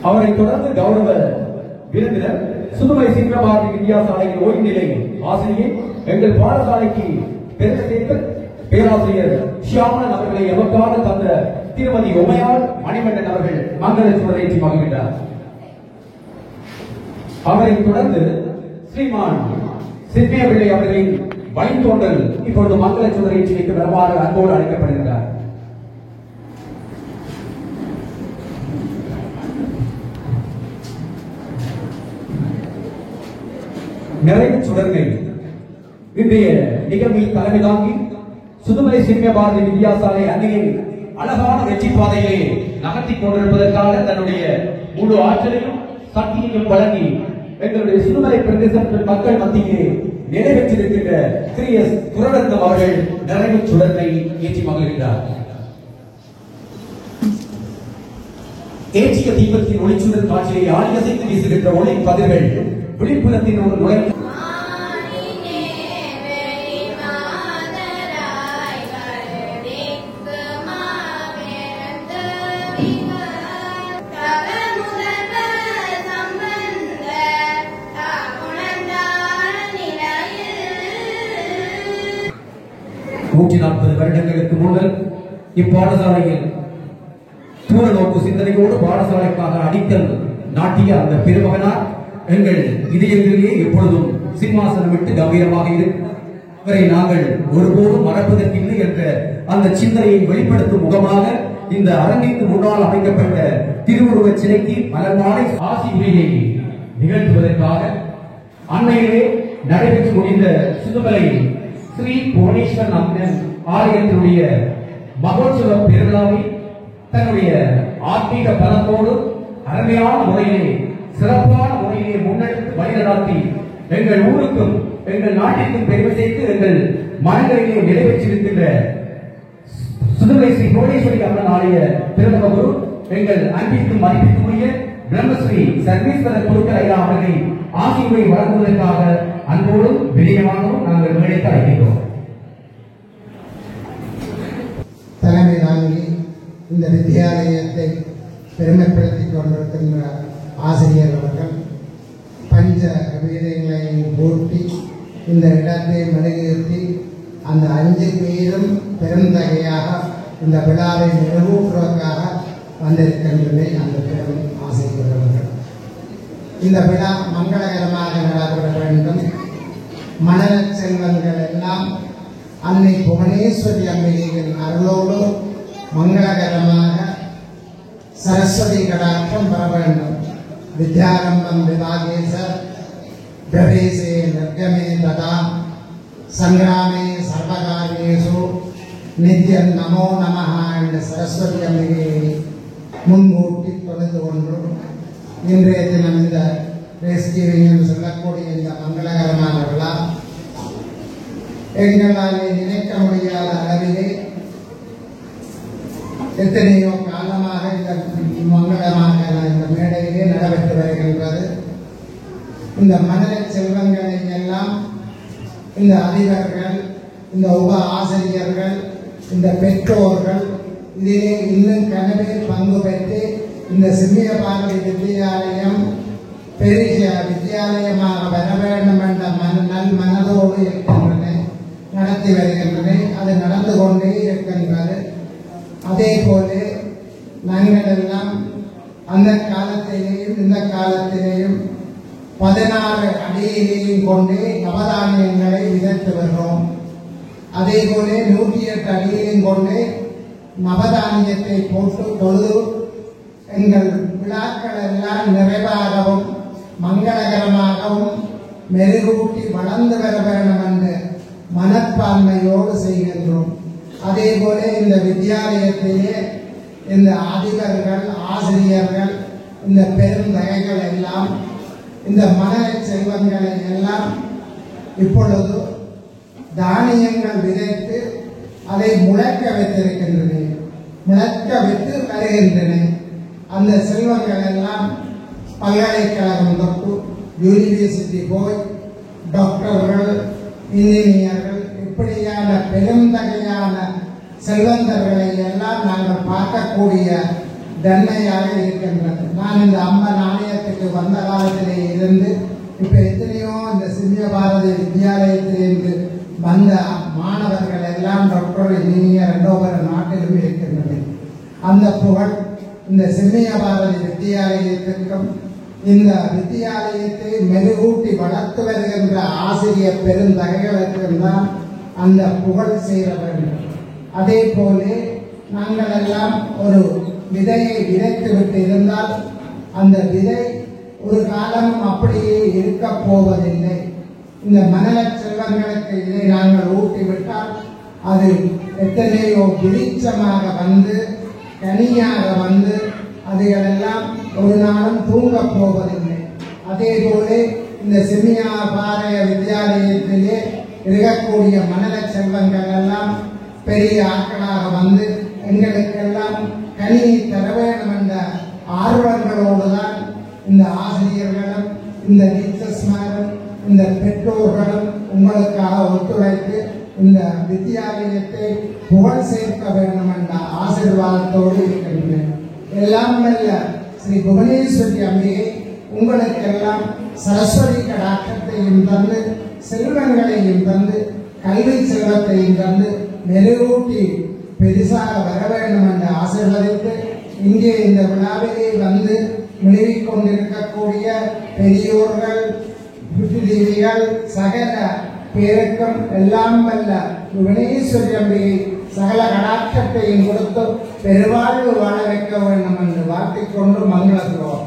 அவரை தொடர்ந்து கௌரவ விருந்தினர் சுதுமை சிங்கபாரதி வித்யாசாலையின் ஓய்நிலை ஆசிரியர் எங்கள் பாடசாலைக்கு பெருமை சேர்த்த பேராசிரியர் ஷியாமன் அவர்களை எமக்காக தந்த திருமதி உமையாள் மணிமன்னன் அவர்கள் மங்கள சுடரேற்றி மகிழ்ந்தார். அவரை தொடர்ந்து ஸ்ரீமான் சித்மிய பிள்ளை அவர்களின் வழித்தோன்றல் இப்பொழுது மங்கள சுடரேற்றி வைக்க வருமாறு அன்போடு அழைக்கப்படுகிறார். நிறைவு சுடர்கள் இன்றைய நிகழ்வில் தலைமை தாங்கி சுதுமலை சிறுமிய பாரதி வித்யாசாலை அன்னையின் அழகான வெற்றி பாதையிலே நகர்த்திக் கொண்டிருப்பதற்காக தன்னுடைய முழு ஆற்றலையும் சக்தியையும் வழங்கி எங்களுடைய சுதுமலை பிரதேச மக்கள் மத்தியிலே நிறைவேற்றிருக்கின்ற திரு எஸ் துரரத்னம் அவர்கள் நிறைவு சுடரை ஏற்றி மகிழ்கிறார். ஏற்றிய தீபத்தின் ஒளிச்சுடர் காட்சியை ஆடியசைத்து வீசுகின்ற ஒளி கதிர்கள் விழிப்புணத்தின் ஒரு நுழை வருடங்களுக்கு முன்னர் இப்பாடசாலையில் தூர நோக்கு சிந்தனையோடு பாடசாலைக்காக அடிக்கல் நாட்டிய அந்த பெருமகனார் எங்கள் இதயங்களிலே எப்பொழுதும் சிம்மாசனம் விட்டு கம்பீரமாக அவரை நாங்கள் ஒருபோதும் மறப்பதற்கில்லை என்ற அந்த சிந்தனையை வெளிப்படுத்தும் முகமாக இந்த அரங்கிற்கு முன்னால் அமைக்கப்பட்ட திருவுருவ சிலைக்கு மலர்மாலை ஆசி உரையை நிகழ்த்துவதற்காக அண்மையிலே நடைபெற்று முடிந்த சுதுமலை ஸ்ரீ புவனேஸ்வர் அம்மன் ஆலயத்தினுடைய மகோற்சவ பெருவிழாவை தன்னுடைய ஆத்மீக பலத்தோடு அருமையான முறையிலே சிறப்பான முறையிலே முன்னெடுத்து வழிநடாத்தி எங்கள் ஊருக்கும் எங்கள் நாட்டிற்கும் பெருமை சேர்த்து எங்கள் மனங்களிலே நிறைவேற்றிருக்கின்ற சுதுமலை ஸ்ரீ புவனேஸ்வரி அம்மன் ஆலய திருமண குரு எங்கள் அன்பிற்கும் மதிப்பிற்குரிய பிரம்மஸ்ரீ சர்வேஸ்வரர் குருக்கள் ஐயா அவர்களை ஆசிர்வை வழங்குவதற்காக அன்போடும் வினயமாகவும் நாங்கள் மேடைக்கு அழைக்கிறோம். தலைமை தாங்கி இந்த வித்தியாலயத்தை பெருமைப்படுத்திக் கொண்டிருக்கின்ற ஆசிரியர் அவர்கள் பஞ்ச வீரங்களையும் போட்டி இந்த இடத்தை மெருகேற்றி அந்த 5 பேரும் பெருந்தகையாக இந்த விழாவை நிறைவேற்றுவதற்காக வந்திருக்கின்றன. அந்த பெரும் ஆசிரியர் அவர்கள் இந்த விழா மங்களகரமாக நடைபெற வேண்டும். மணல செல்வங்கள் எல்லாம் அன்னை புவனேஸ்வரி அம்பிகையின் அருளோடு மங்களகரமாக சரஸ்வதி கடாட்சம் பெற வேண்டும். வித்யாரம்பம் விவாகேச பிரவேசே நிர்கமே ததா சங்கிராமே சர்வகாரியேஷு நித்யம் நமோ நமஹ என்ற சரஸ்வதி அம்பிகையை முன்கூட்டி தொழுது கொண்டு இன்றைய தினம் இந்த ரேஸ்கிவிங் என்று சொல்லக்கூடிய இந்த மங்களகரமான விழா எங்களாலே நினைக்க முடியாத அளவிலே எத்தனையோ காலமாக இந்த மங்களமாக இந்த மேடையிலே நடைபெற்று வருகின்றது. இந்த மனித செல்வங்களை எல்லாம் இந்த அதிபர்கள், இந்த உப ஆசிரியர்கள், இந்த பெற்றோர்கள் இதிலே இன்னும் கனவில் பங்கு பெற்று இந்த சிம்மிய பாரதி வித்தியாலயம் பெரிய வித்தியாலயமாக வர வேண்டும் என்ற நல் மனதோடு இருக்கின்றன, நடத்தி வருகின்றன. அது நடந்து கொண்டே இருக்கின்றது. அதே போல நாங்கள் எல்லாம் அந்த காலத்திலேயும் இந்த காலத்திலேயும் 16 அடியிலேயும் கொண்டு நவதானியங்களை விதைத்து வருகிறோம். அதே போல 108 அடியிலையும் கொண்டு நவதானியத்தை போட்டு தொழுது எங்கள் விழாக்கள் எல்லாம் நிறைவாகவும் மங்களகரமாகவும் மெருகூட்டி வளர்ந்து வர வேண்டும் என்ற மனப்பான்மையோடு செய்கின்றோம். அதே போல இந்த வித்தியாலயத்திலே இந்த அதிபர்கள், ஆசிரியர்கள், இந்த பெருந்தகைகள் எல்லாம் இந்த மனத செல்வங்களை எல்லாம் இப்பொழுது தானியங்கள் விதைத்து அதை முளைக்க வைத்திருக்கின்றன, முளைக்க வைத்து வருகின்றன. அந்த செல்வங்கள் எல்லாம் பல்கலைக்கழகம் தொட்டு யூனிவர்சிட்டி போய் டாக்டர்கள், இன்ஜினியர்கள் இப்படியான பெருந்தகையான செல்வந்தர்களை எல்லாம் நாங்கள் பார்க்கக்கூடிய தன்மையாக இருக்கின்றது. நான் இந்த அம்மன் ஆலயத்துக்கு வந்த காலத்திலே இருந்து இப்ப எத்தனையோ இந்த சிம்மிய பாரதி வித்தியாலயத்திலிருந்து வந்த மாணவர்கள் எல்லாம் டாக்டர், இன்ஜினியர் எல்லோரு நாட்டிலும் இருக்கின்றன. அந்த புகழ் இந்த சிம்மிய பாரதி வித்தியாலயத்திற்கும் இந்த வித்தியாலயத்தை மெருகூட்டி வளர்த்து வருகின்ற ஆசிரியர் பெருந்தகைகளுக்கும் தான் அந்த புகழ் சேர வேண்டும். அதே போல நாங்கள் எல்லாம் ஒரு விதையை விதைத்து விட்டு இருந்தால் அந்த விதை ஒரு காலம் அப்படியே இருக்க போவதில்லை. இந்த மனல செல்வங்களுக்கு இதை நாங்கள் ஊட்டிவிட்டால் அது எத்தனையோ விருட்சமாக வந்து கனியாக வந்து அதையெல்லாம் ஒரு நாளும் தூங்கப் போவதில்லை. அதே போல இந்த சிம்மியா பாரதிய வித்தியாலயத்திலே இருக்கக்கூடிய மனல செல்வங்கள் எல்லாம் பெரிய ஆட்களாக வந்து எங்களுக்கெல்லாம் கனியை தர வேண்டும் என்ற ஆர்வங்களோடு தான் இந்த ஆசிரியர்களும், இந்த டீச்சர்ஸ்மாரும், இந்த பெற்றோர்களும் உங்களுக்காக ஒத்துழைத்து இந்த வித்தியாலயத்தை புகழ் சேர்க்க வேண்டும் என்ற ஆசீர்வாதத்தோடு இருக்கின்றன. எல்லாம் வல்ல ஸ்ரீ புவனேஸ்வரி அம்பிகை உங்களுக்கெல்லாம் சரஸ்வதி கடாட்சத்தையும் தந்து, செல்வங்களையும் தந்து, கல்வி செல்வத்தையும் தந்து மெருகூட்டி பெரிசாக வர வேண்டும் என்று ஆசீர்வதித்து இங்கே இந்த விழாவிலே வந்து விளைவிக் கொண்டிருக்கக்கூடிய பெரியோர்கள், புத்திதேவிகள், சகல பேருக்கும் எல்லாம் வல்ல புவனேஸ்வரி அம்பிகை சகல கடாட்சத்தையும் கொடுத்து பெருவாழ்வு வாழ வைக்க வேண்டும் என்று வாழ்த்திக் கொண்டு மங்களத்துறோம்.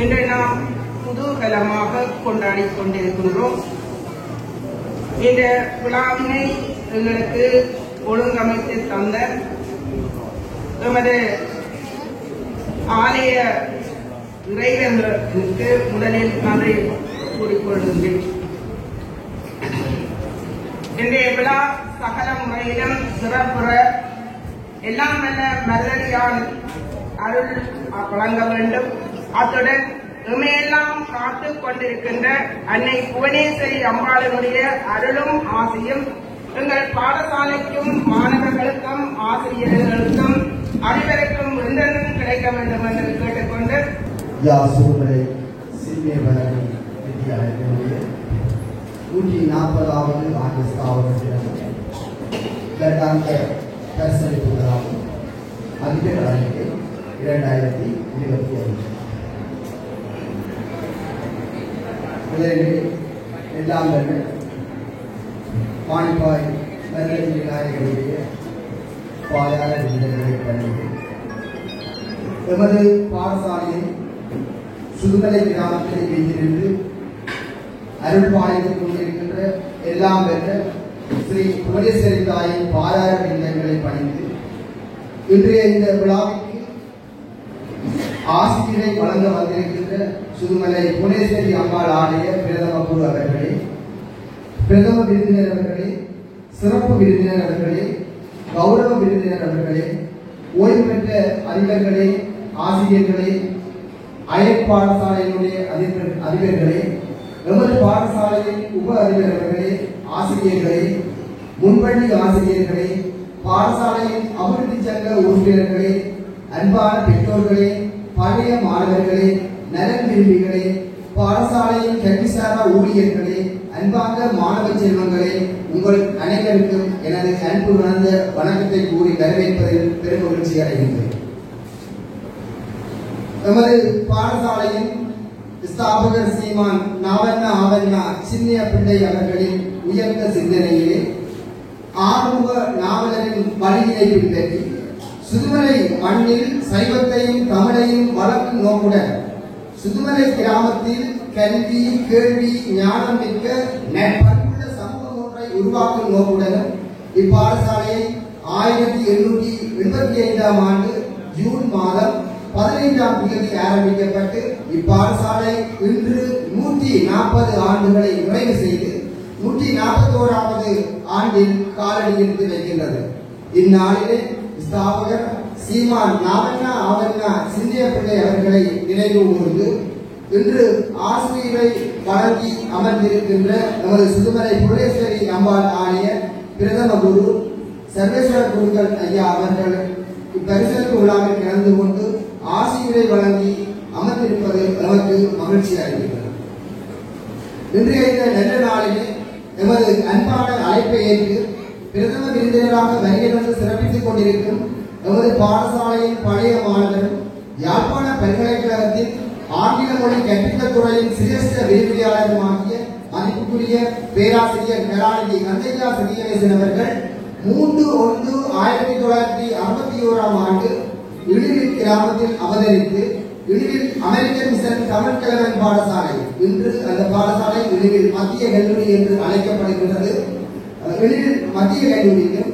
இன்று நாம் குதூகலமாக கொண்டாடி கொண்டிருக்கின்றோம். இந்த விழாவினை எங்களுக்கு ஒழுங்கமைத்து தந்த எமது ஆலய இறைவர்களுக்கு முதலில் நன்றி கூறிக்கொள்கின்றேன். இன்றைய விழா சகல முறையிலும் சிறப்புற எல்லாம் வல்ல மலரியால் அருள் வழங்க வேண்டும். அத்துடன் எமையெல்லாம் காத்துக் கொண்டிருக்கின்ற அன்னை புவனேஸ்வரி அம்பாளினுடைய அருளும் ஆசையும் எங்கள் பாடசாலைக்கும் மாணவர்களுக்கும் ஆசிரியர்களுக்கும் அனைவருக்கும் என்றென்றும் கிடைக்க வேண்டும் என்று கேட்டுக்கொண்டு சுடுமலை சிறிய வளர்ச்சி வித்தியாலயத்தினுடைய 140வது ஆண்டு ஸ்தாபன வருடாந்த பரிசளிப்பு விழாவும் அதிபர் அறிக்கை 2025 முதலில் எல்லாம் மாணிப்பாய் நரேந்திர விநாயகருடைய பாயார விருதுகளை பண்ணிட்டு எமது பாடசாலையை சுடுமலை கிராமத்தில் வைத்திருந்து அருள் பாலித்துக் கொண்டிருக்கின்ற எல்லாம் பெற்ற ஸ்ரீ புவனேஸ்வரி தாயின் பாயார விருதுகளை பணிந்து இன்றைய இந்த விழாவிற்கு ஆசிரியரை வழங்க வந்திருக்கின்ற சுடுமலை புவனேஸ்வரி அம்பாள் ஆலய பிரதம குரு அவர்களே, பிரதம விருந்தினர் அவர்களே, சிறப்பு விருந்தினர் அவர்களே, கௌரவ விருந்தினர் அவர்களே, ஓய்வு பெற்ற அதிபர்களே, ஆசிரியர்களே, அயற் பாடசாலையினுடைய அதிபர்களே, எமது பாடசாலையின் உப அதிபர் அவர்களே, ஆசிரியர்களே, முன்பள்ளி ஆசிரியர்களே, பாடசாலையின் அபிவிருத்தி சங்க உறுப்பினர்களே, அன்பான பெற்றோர்களே, பழைய மாணவர்களே, நலன் விரும்பிகளே, பாடசாலையின் கல்விசாரா ஊழியர்களே, அன்பார்ந்த மாணவ செல்வங்களே, உங்கள் அனைவருக்கும் எனது அன்பு உணர்ந்த வணக்கத்தை கூறி வரவேற்பதில் பெரும் மகிழ்ச்சி அடைகின்றேன். எமது பாடசாலையின் ஸ்தாபகர் ஸ்ரீமான் நாவண்ணா ஆவண்ணா சின்னிய பிள்ளை அவர்களின் உயர்ந்த சிந்தனையிலே ஆறுமுக நாவலரின் வழியினை பின்பற்றி சுதுமலை மண்ணில் சைவத்தையும் தமிழையும் வளர்க்கும் நோக்குடன் சுதுமலை கிராமத்தில் கல்வி, கேள்வி, ஞானம் மிக்க நற்பண்புள்ள சமூகம் ஒன்றை உருவாக்கும் நோக்குடன் இப்பாடசாலையை 1885 ஆண்டு ஜூன் மாதம் 15ஆம் தேதி ஆரம்பிக்கப்பட்டு இப்பாடசாலை இன்று 140 ஆண்டுகளை நிறைவு செய்து 141வது ஆண்டில் காலடி எடுத்து வைக்கின்றது. இந்நாளிலே ஸ்தாபகர் சீமான் நாவண்ணா ஆவண்ணா சிந்திய பிள்ளை அவர்களை நினைவு கூர்ந்து இன்று ஆசிரியரை வழங்கி அமர்ந்திருக்கின்ற நமது சுடுமலை புவனேஸ்வரி அம்பாள் ஆலய பிரதம குரு சர்வேஸ்வர குருக்கள் ஐயா அவர்கள் இப்பரிசளிப்பு விழாவில் கலந்து கொண்டு ஆசிரியரை வழங்கி அமர்ந்திருப்பது நமக்கு மகிழ்ச்சி அளிக்கிறது. இன்றைய இந்த நல்ல நாளிலே எமது அன்பான அழைப்பை ஏற்று பிரதம விருந்தினராக வருகிறது சிறப்பித்துக் கொண்டிருக்கும் எமது பாடசாலையின் பழைய மாணவரும் யாழ்ப்பாண பல்கலைக்கழகத்தில் ஆங்கில மொழி கற்பித்தல் துறையின் சிரேஷ்ட விரிவுரையாளருமாகிய மதிப்புக்குரிய பேராசிரியர் கலாநிதி கந்தையா சிறியவேசன் அவர்கள் 3/1/1961 ஆண்டு இழுவில் கிராமத்தில் அவதரித்து இழுவில் அமெரிக்கன் மிஷன் தமிழ் கலவன் பாடசாலை, இன்று அந்த பாடசாலை இழுவில் மத்திய கல்லூரி என்று அழைக்கப்படுகின்றது. இழுவில் மத்திய கல்லூரியிலும்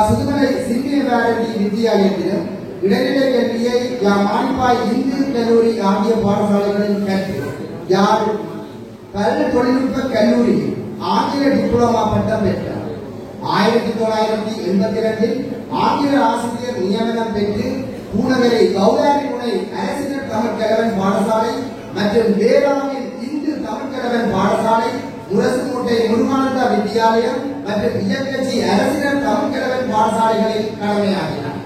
சுதுமலை சிறிய வேரண்டி வித்தியாலயத்திலும் இடைநிலை கல்வியை மாணிப்பாய் இந்து கல்லூரி ஆகிய பாடசாலைகளில் கற்று யாழ் பல்ல தொழில்நுட்ப கல்லூரியில் ஆங்கில டிப்ளமா பட்டம் பெற்றார். 1982 ஆங்கில ஆசிரியர் நியமனம் பெற்று பூநகரை கௌதாரி முனை அரசினர் தமிழ் கலவன் பாடசாலை மற்றும் வேளாணில் இந்து தமிழ் கலவன் பாடசாலை, முரசுமூட்டை முருகானந்தா வித்தியாலயம் மற்றும் இயக்கச்சி அரசினர் தமிழ் கலவன் பாடசாலைகளில் கடமையாற்றினார்.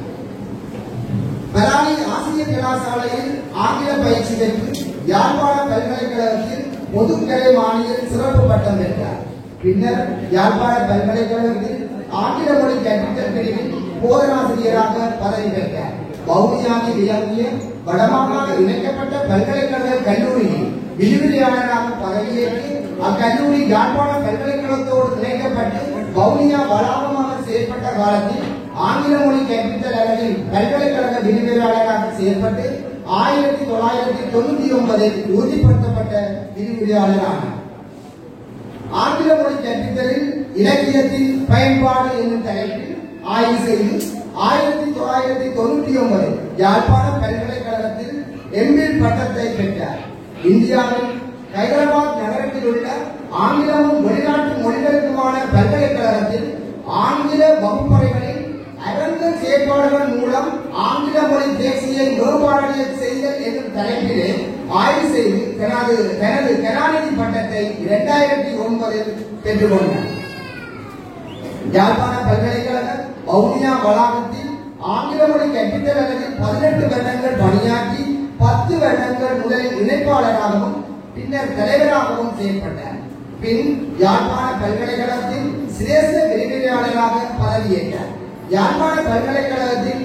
பலாலி ஆசிரியர் கலாசாலையில் ஆங்கில பயிற்சி பெற்று யாழ்ப்பாண பல்கலைக்கழகத்தில் பொதுக்கலை மாநில சிறப்பு பட்டம் பெற்றார். பின்னர் யாழ்ப்பாண பல்கலைக்கழகத்தில் ஆங்கில மொழி கற்பித்தல் பிரிவில் போதனாசிரியராக பதவி பெற்றார். வவுனியாவில் இயங்கிய வடமாகாண இணைக்கப்பட்ட பல்கலைக்கழக கல்லூரியில் விரிவுரையாளராக பதவியேற்று அக்கல்லூரி யாழ்ப்பாண பல்கலைக்கழகத்தோடு இணைக்கப்பட்டு வவுனியா வளாகமாக செயற்பட்ட காலத்தில் ஆங்கில மொழி கற்பித்தல் அளவில் பல்கலைக்கழக விரிவுரையாளராக செயல்பட்டு 1999 உறுதிப்படுத்தப்பட்ட விரிவுரையாளர் ஆனார். ஆங்கில மொழி கற்பித்தலில் இலக்கியத்தின் பயன்பாடு என்னும் தலைப்பில் ஆய்வு செய்து 1999 யாழ்ப்பாண பல்கலைக்கழகத்தில் எம்பில் பட்டத்தை பெற்றார். இந்தியாவில் ஹைதராபாத் நகரத்தில் உள்ள ஆங்கிலமும் வெளிநாட்டு மொழிகளுக்குமான பல்கலைக்கழகத்தில் ஆங்கில வகுப்பறைகளில் அகன்ற செயற்பாடுகள் மூலம் ஆங்கில மொழி தேசிய மேம்பாடு செய்தல் என்னும் தலைப்பிலே ஆய்வு செய்து தனது கலாநிதி பட்டத்தை 2009 பெற்றுக் கொண்டார். யாழ்ப்பாண பல்கலைக்கழக வவுனியா வளாகத்தில் ஆங்கில மொழி கற்பித்தல் அளவில் 18 வருடங்கள் பணியாற்றி 10 வருடங்கள் முதலில் இணைப்பாளராகவும் பின்னர் தலைவராகவும் செயல்பட்டார். பின் யாழ்ப்பாண பல்கலைக்கழகத்தில் சிரேஷ்ட விரிவுரையாளராக பதவியேற்றார். யாழ்ப்பாண பல்கலைக்கழகத்தில்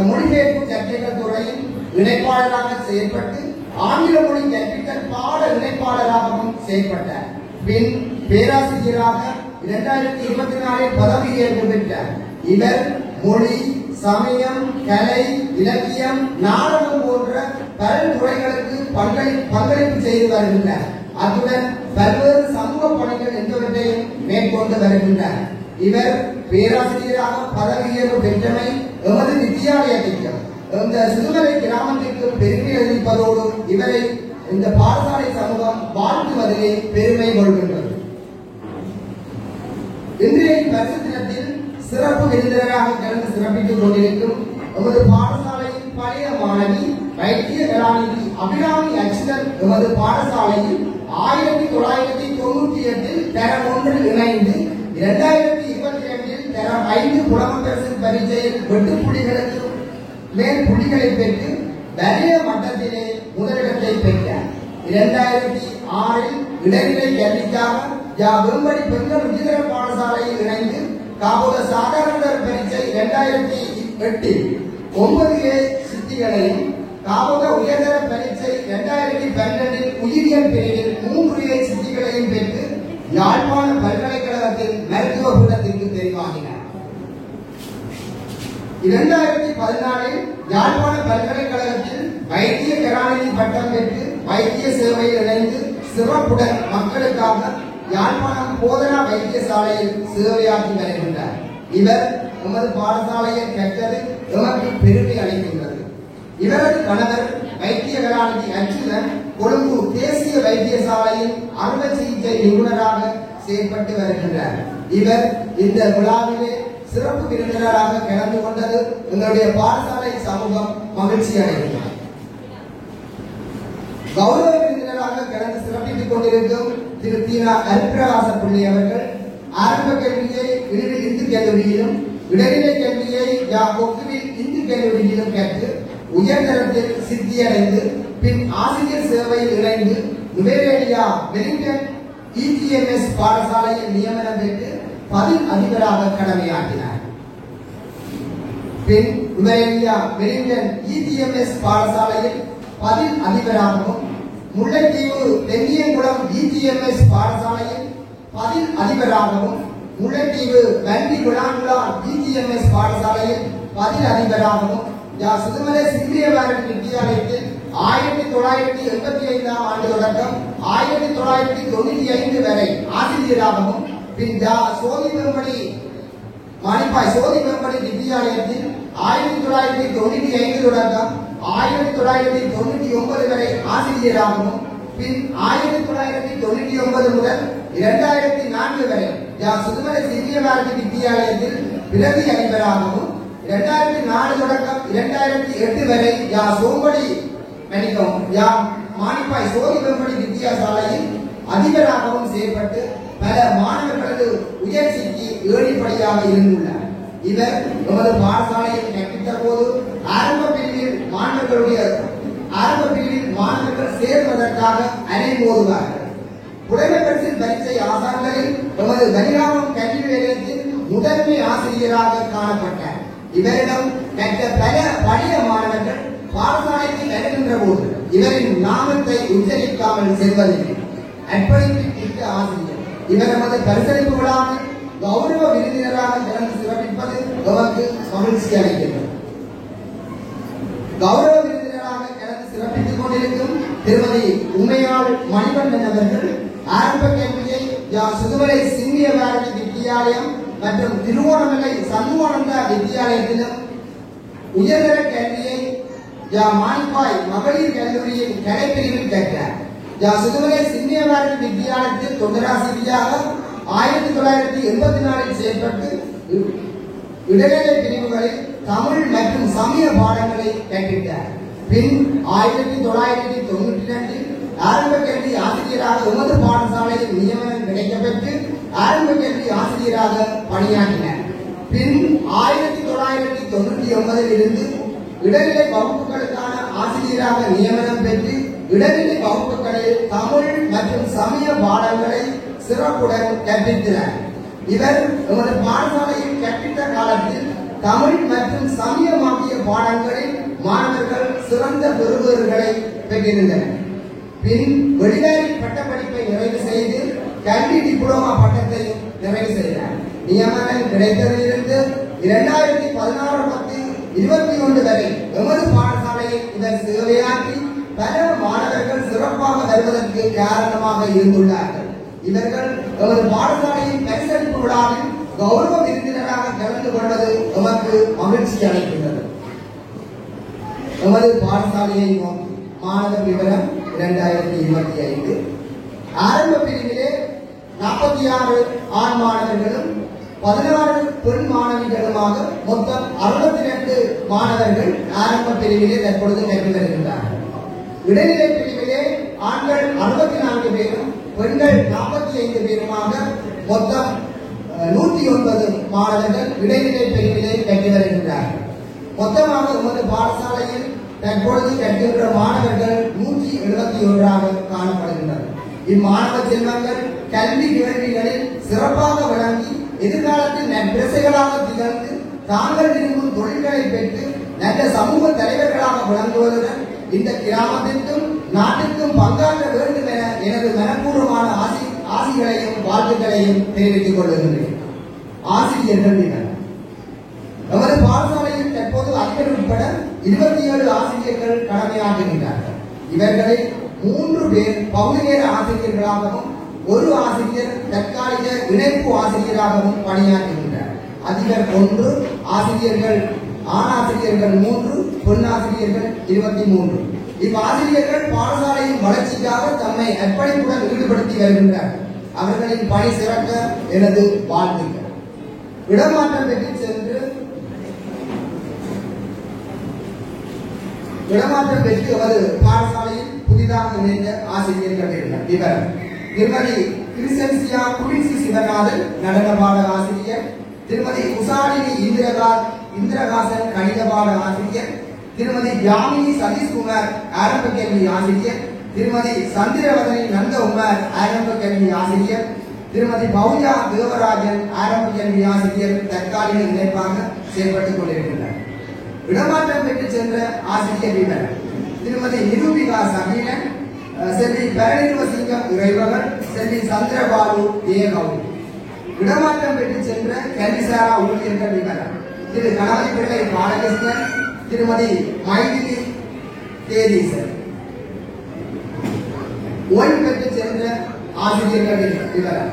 மொழிபெயர்ப்பு சர்ச்சைகள் துறையில் இணைப்பாளராக செயல்பட்டு ஆங்கில மொழி கற்பித்தல் பாட இணைப்பாளராகவும் செயல்பட்டார். பின் பேராசிரியராக 2024 பதவியேற்பு பெற்றார். இவர் மொழி, சமயம், கலை, இலக்கியம், நாடகம் போன்ற பல துறைகளுக்கு பங்களிப்பு செய்து வருகின்றார். அத்துடன் பல்வேறு சமூக பணிகள் என்பவற்றையும் மேற்கொண்டு வருகின்றார். இவர் பேராசிரியராக பதவியேற்பு பெற்றமை எமது வித்தியாலயத்திற்கும் இந்த சிறுமலை கிராமத்திற்கு பெருமை அளிப்பதோடு இவரை இந்த பாடசாலை சமூகம் வாழ்த்துவதிலே பெருமை கொள்கின்றது. இன்றைய பரிசு தினத்தில் சிறப்பு விருந்தினராக கலந்து சிறப்பித்துக் கொண்டிருக்கும் எமது பாடசாலையின் பழைய மாணவி வைத்திய கலாநிதி அபிராமி அச்சுதன் எமது பாடசாலையில் 1998 தரம் 1 இணைந்து 2022 தரம் 5 புலம்பெயர்ச்சி பரீட்சையில் 8 புள்ளிகளுக்கு மேல் புள்ளிகளை பெற்று வலய மட்டத்திலே முதலிடத்தை பெற்றார். 2006 இடைநிலை கல்விக்காக வெம்படி பெண்கள் உயர்தர பாடசாலையில் இணைந்து காபோத சாதாரண பரீட்சை 2008 9 சித்திகளையும் காபோத உயர்தர பரீட்சை 2012 உயிரியல் பிரிவில் 3 சித்திகளையும் பெற்று யாழ்ப்பாண பல்கலைக்கழகத்தில் மருத்துவ பீடத்திற்கு தெரிவாகினார். 2014 யாழ்ப்பாண பல்கலைக்கழகத்தில் வைத்திய கலாநிதி பட்டம் பெற்று வைத்திய சேவையில் இணைந்து சிறப்புடன் மக்களுக்காக யாழ்ப்பாணம் போதனா வைத்தியசாலையில் சேவையாற்றி வருகின்றார். இவர் எமது பாடசாலையில் கற்றது எமக்கு பெருமை அளிக்கின்றது. இவரது கணவர் வைத்திய கலாநிதி அச்சுதன் கொழும்பு தேசிய வைத்தியசாலையில் அறுவை சிகிச்சை நிபுணராக செயல்பட்டு வருகின்றார். இவர் இந்த விழாவிலே சிறப்பு விருந்தினராக கலந்து கொண்டது எங்களுடைய பாடசாலை சமூகம் மகிழ்ச்சி அடைகின்றார். கௌரவ விருந்தினராக கலந்து சிறப்பித்துக் கொண்டிருக்கும் திரு தீனா அருப்பிரகாச பிள்ளை அவர்கள் ஆரம்ப கல்வியை இழிவில் இந்து கல்லூரியிலும் இடைநிலை கல்வியை கொக்குவில் இந்து கல்லூரியிலும் கற்று உயர்தரத்தில் சித்தியடைந்து பின் ஆசிரியர் சேவையில் இணைந்து நுவேரேலியா வெலிங்டன் ETMS பாடசாலையில் நியமனம் பெற்று பதில் அதிபராக கடமையாற்றினார். பின் நுவேரேலியா வெலிங்டன் ETMS பாடசாலையில் பதில் அதிபராகவும் முல்லைத்தீவு தென்னியங்குளம் ETMS பாடசாலையில் பதில் அதிபராகவும் முல்லைத்தீவு வண்டி விழாங்குளா ETMS பாடசாலையில் பதில் அதிபராகவும் சுதுமலை சிந்தியவாரன் வித்தியாலயத்தில் 1985 ஆண்டு தொடக்கம் 1995 வரை ஆசிரியராகவும் பின் சோதிபெம்படி மாணிப்பாய் சோதிபெம்படி வித்தியாலயத்தில் 1995 தொடக்கம் 1999 வரை ஆசிரியராகவும் பின் 1999 முதல் 2004 வரை சுதுமலை சிந்தியவாரன் வித்தியாலயத்தில் பிரதி அதிபராகவும் 2004 தொடக்கம் 2008 வரை சோம்படி மாணிப்பாய் சோதிபெம்படி வித்தியாசாலையில் அதிபராகவும் செயல்பட்டு பல மாணவர்களது உயர்ச்சிக்கு ஏணிப்படியாக இருந்துள்ளார். இவர் எமது பாடசாலையில் கற்பித்த போது ஆரம்ப பிரிவில் மாணவர்கள் சேர்வதற்காக அனைமோதுவார்கள். புலமை பரிசில் பரீட்சை ஆசான்களில் எமது கனிராமம் கல்வி நிலையத்தில் முதன்மை ஆசிரியராக காணப்பட்டார். இவரிடம் கற்ற பல பழைய மாணவர்கள் பாடசாலைக்கு வருகின்ற போது இவரின் நாமத்தை உச்சரிக்காமல் செல்வதில்லை. அர்ப்பணிப்பிற்க ஆசிரியர் இவர் நமது பரிசளிப்பு விழாவில் கௌரவ விருந்தினராக கலந்து சிறப்பிப்பது நமக்கு மகிழ்ச்சி அளிக்கிறது. கௌரவ விருந்தினராக திருமதி உமையாள் மணிவண்ணன் அவர்கள் ஆரம்ப கல்வியை சுதுமலை சிங்கிய பாரதி வித்தியாலயம் மற்றும் திருவோணமலை சண்முகானந்தா வித்தியாலயத்திலும் உயர்தர கல்வியை மாணிப்பாய் மகளிர் கல்லூரியின் கலைப்பிரிவில் கற்றார். சுதுமலை சிங்கிய பாரதி வித்தியாலயத்தில் தொண்டராசிரியாக 1984 செயல்பட்டு இடைநிலை பிரிவுகளில் தமிழ் மற்றும் சமய பாடங்களை கற்பித்தார். பின் 1992 ஆரம்ப கல்வி ஆசிரியராக எமது பாடசாலையில் நியமனம் கிடைக்கப்பெற்று ஆரம்ப கல்வி ஆசிரியராக பணியாற்றினார். பின் 1999 இருந்து இடைநிலை வகுப்புகளுக்கான ஆசிரியராக நியமனம் பெற்று இடைநிலை வகுப்புகளில் தமிழ் மற்றும் சமய பாடங்களை சிறப்புடன் கற்பித்தார். இவர் எமது பாடசாலையில் கற்பித்த காலத்தில் தமிழ் மற்றும் சமயமாகிய பாடங்களில் மாணவர்கள் சிறந்த பெறுபவர்களை பெற்றிருந்தனர். பின் வெளிநாடு பட்டப்படிப்பை நிறைவு செய்து கல்வி டிப்ளோமா பட்டத்தையும் நிறைவு செய்தார். நியமனம் கிடைத்ததிலிருந்து 2016-10-21 வரை எமது பாடசாலையில் இவர் சேவையாற்றி பல மாணவர்கள் சிறப்பாக வருவதற்கு காரணமாக இருந்துள்ளார்கள். இவர்கள் எமது பாடசாலையின் பரிசளிப்பு விழாவில் கௌரவ விருந்தினராக கலந்து கொள்வது எமக்கு மகிழ்ச்சி அளிக்கின்றது. எமது பாடசாலையை மாணவர் விவரம் 2025 ஆரம்ப பிரிவிலே 46 ஆண் மாணவர்களும் 16 பெண் மாணவிகளுமாக மொத்தம் 62 மாணவர்கள் ஆரம்ப பிரிவிலே தற்பொழுது கற்று வருகின்றார்கள். இடைநிலை பிரிவிலே ஆண்கள் 64 பேரும் பெண்கள் 45 பேருமாக மொத்தம் 109 மாணவர்கள் இடைநிலை பிரிவிலே கற்று வருகின்றார்கள். மொத்தமாக எமது பாடசாலையில் தற்பொழுது கற்கின்ற மாணவர்கள் 171 காணப்படுகின்றனர். இம்மாணவ செல்வங்கள் கல்வி கேள்விகளில் சிறப்பாக விளங்கி எதிர்காலத்தில் நற்பிரசைகளாக திகழ்ந்து தாங்கள் விரும்பும் தொழில்களை பெற்று நல்ல சமூக தலைவர்களாக விளங்குவதுடன் இந்த கிராமத்திற்கும் நாட்டிற்கும் பங்காற்ற வேண்டும் என எனது மனப்பூர்வமான ஆசிகளையும் வாழ்த்துக்களையும் தெரிவித்துக் கொள்கின்றேன். ஆசிரியர்கள் தினம் நமது பாடசாலையில் தற்போது அதிபர் உட்பட 27 ஆசிரியர்கள் கடமையாற்றுகின்றார்கள். இவர்களில் 3 பேர் பகுதி நேர ஆசிரியர்களாகவும் 1 ஆசிரியர் தற்காலிக இணைப்பு ஆசிரியராகவும் பணியாற்றுகின்றார். அதிபர் 1 ஆசிரியர்கள் ஆண் ஆசிரியர்கள் 3 பெண் ஆசிரியர்கள் 23. இவ்வாசிரியர்கள் பாடசாலையின் வளர்ச்சிக்காக தம்மை அர்ப்பணிப்புடன் ஈடுபடுத்தி வருகின்றனர். அவர்களின் பணி சிறக்க எனது வாழ்த்துக்கள். இடமாற்றம் பெற்று எமது பாடசாலையில் புதிதாக இணைந்த ஆசிரியர்கள் இவர் திருமதி கிறிஸ்டன்சியா குடிசி சிவநாதன் நடன பாட ஆசிரியர், திருமதி உசாலினி இந்திரகாசன் கணித பாட ஆசிரியர், திருமதி யாமினி சதீஷ்குமார் ஆரம்ப கல்வி ஆசிரியர், திருமதி சந்திரவதனி நந்தகுமார் ஆரம்ப கல்வி ஆசிரியர், திருமதி பௌஜா தேவராஜன் ஆரம்ப கல்வி ஆசிரியர் தற்காலிக இணைப்பாக செயல்பட்டுக் கொண்டிருக்கின்றனர். இடமாற்றம் பெற்று சென்ற ஆசிரியர் இவர் திருமதி நிரூபிகா சமீரன், செல்வி பரணிர்வசிங்கம் இறைவகன், செல்வி சந்திரபாபு தேகவு. இடமாற்றம் பெற்று சென்ற கல்விசாரா ஊழியர்கள் இவர் திரு கணபதி பிள்ளை பாலகிருஷ்ணன், திருமதி மைதிலி தேதீசன். ஓய்வு பெற்று சென்ற ஆசிரியர்கள் இவர்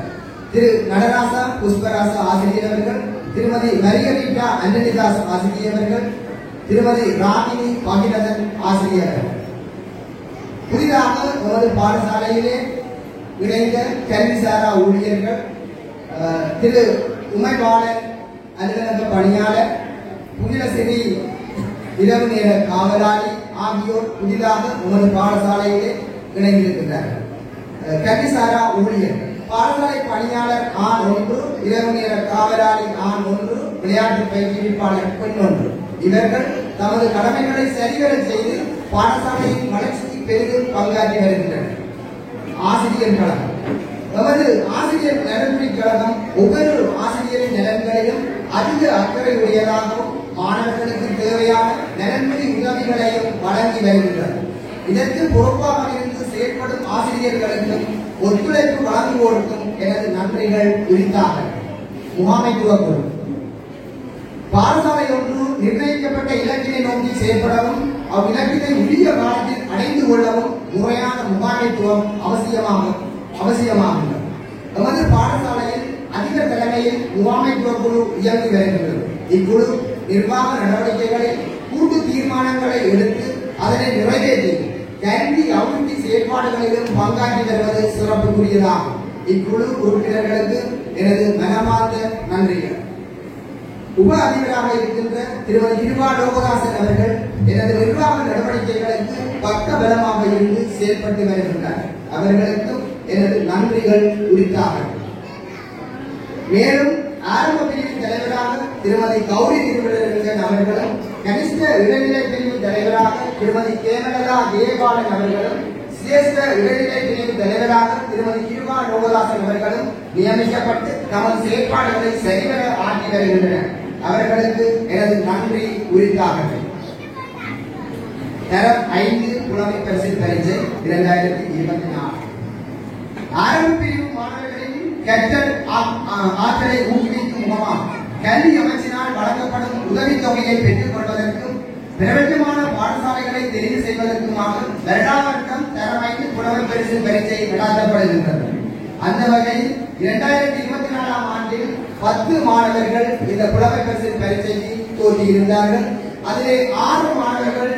திரு நடராசா புஷ்பராசா ஆசிரியர் அவர்கள், திருமதி மரியரீட்டா அண்டனிதாஸ் ஆசிரியர் அவர்கள், திருமதி ராகினி பகிரதன் ஆசிரியர்கள். புதிதாக நமது பாடசாலையிலே இணைந்த கல்விசாரா ஊழியர்கள் திரு உமைபாலன் அலுவலக பணியாளர், புனிதசிறி இரவு நேர காவலாளி ஆகியோர் புதிதாக நமது பாடசாலையிலே இணைந்திருக்கின்றார்கள். கல்விசாரா ஊழியர்கள் பாடசாலை பணியாளர் ஆண் 1, இரவு நேர காவலாளி ஆண் 1, விளையாட்டு பயிற்றுவிப்பாளர் பெண் 1. இவர்கள் தமது கடமைகளை சரிவர செய்து பாடசாலையின் வளர்ச்சிக்கு பெரிதும் பங்காற்றி வருகின்றனர். ஆசிரியர் கழகம் நமது ஆசிரியர் நலன்புரி கழகம் ஒவ்வொரு ஆசிரியரின் நலன்களையும் அதிக அக்கறையுடையதாகவும் மாணவர்களுக்கு தேவையான நலன்புரி உதவிகளையும் வழங்கி வருகின்றனர். இதற்கு பொறுப்பாக இருந்து செயல்படும் ஆசிரியர்களுக்கும் ஒத்துழைப்பு வழங்குவோருக்கும் எனது நன்றிகள் உரித்தாக. முகாமைத்துவ குழு பாடசாலை ஒன்று நிர்ணயிக்கப்பட்ட இலக்கினை நோக்கி செயல்படவும் அவ்விலக்கினை உரிய காலத்தில் அடைந்து கொள்ளவும் முறையான முகாமைத்துவம் அவசியமாகும். நமது பாடசாலையில் அதிக தலைமையில் முகாமைத்துவ குழு இயங்கி வருகின்றது. இக்குழு நிர்வாக நடவடிக்கைகளில் கூட்டு தீர்மானங்களை எடுத்து அதனை நிறைவேற்றி கல்வி அபிவிருத்தி செயற்பாடுகளிலும் பங்காற்றி வருவது சிறப்புக்குரியதாகும். இக்குழு உறுப்பினர்களுக்கு எனது மனமார்ந்த நன்றிகள். உப அதிபராக இருக்கின்ற திருமதி இருவா லோகதாசன் அவர்கள் எனது நிர்வாக நடவடிக்கைகளுக்கு பக்க பலமாக இருந்து செயல்பட்டு வருகின்றனர். அவர்களுக்கும் எனது நன்றிகள் உரித்தார்கள். மேலும் ஆரம்ப பிரிவு தலைவராக திருமதி கௌரி திருவிழன் அவர்களும், கனிஷ்ட இடைநிலை பிரிவு தலைவராக திருமதி கேமலா தேவாலன் அவர்களும், சிரேஷ்ட இடைநிலை பிரிவு தலைவராக திருமதி இருவா லோகதாசன் அவர்களும் நியமிக்கப்பட்டு தமது செயற்பாடுகளை சரிவர ஆற்றி வருகின்றனர். அவர்களுக்கு எனது நன்றி உரித்தார்கள். தரம் 5 புலமை பரிசு பரீட்சை 2024 ஆரம்ப பிரிவு மாணவர்களின் கற்றல் ஆற்றலை ஊக்குவிக்கும் முகமாக கல்வி அமைச்சினால் வழங்கப்படும் உதவித்தொகையை பெற்றுக் கொள்வதற்கும் பிரபஞ்சமான பாடசாலைகளை தெரிவு செய்வதற்குமாக வருடாவருடம் தரம் 5 புலமை பரிசு பரீட்சை நடாத்தப்படுகின்றது. அந்த வகையில் 2024 ஆண்டில் 10 மாணவர்கள் இந்த புலமை பரிசு பரீட்சைக்கு தோற்றியிருந்தார்கள். அதிலே 6 மாணவர்கள்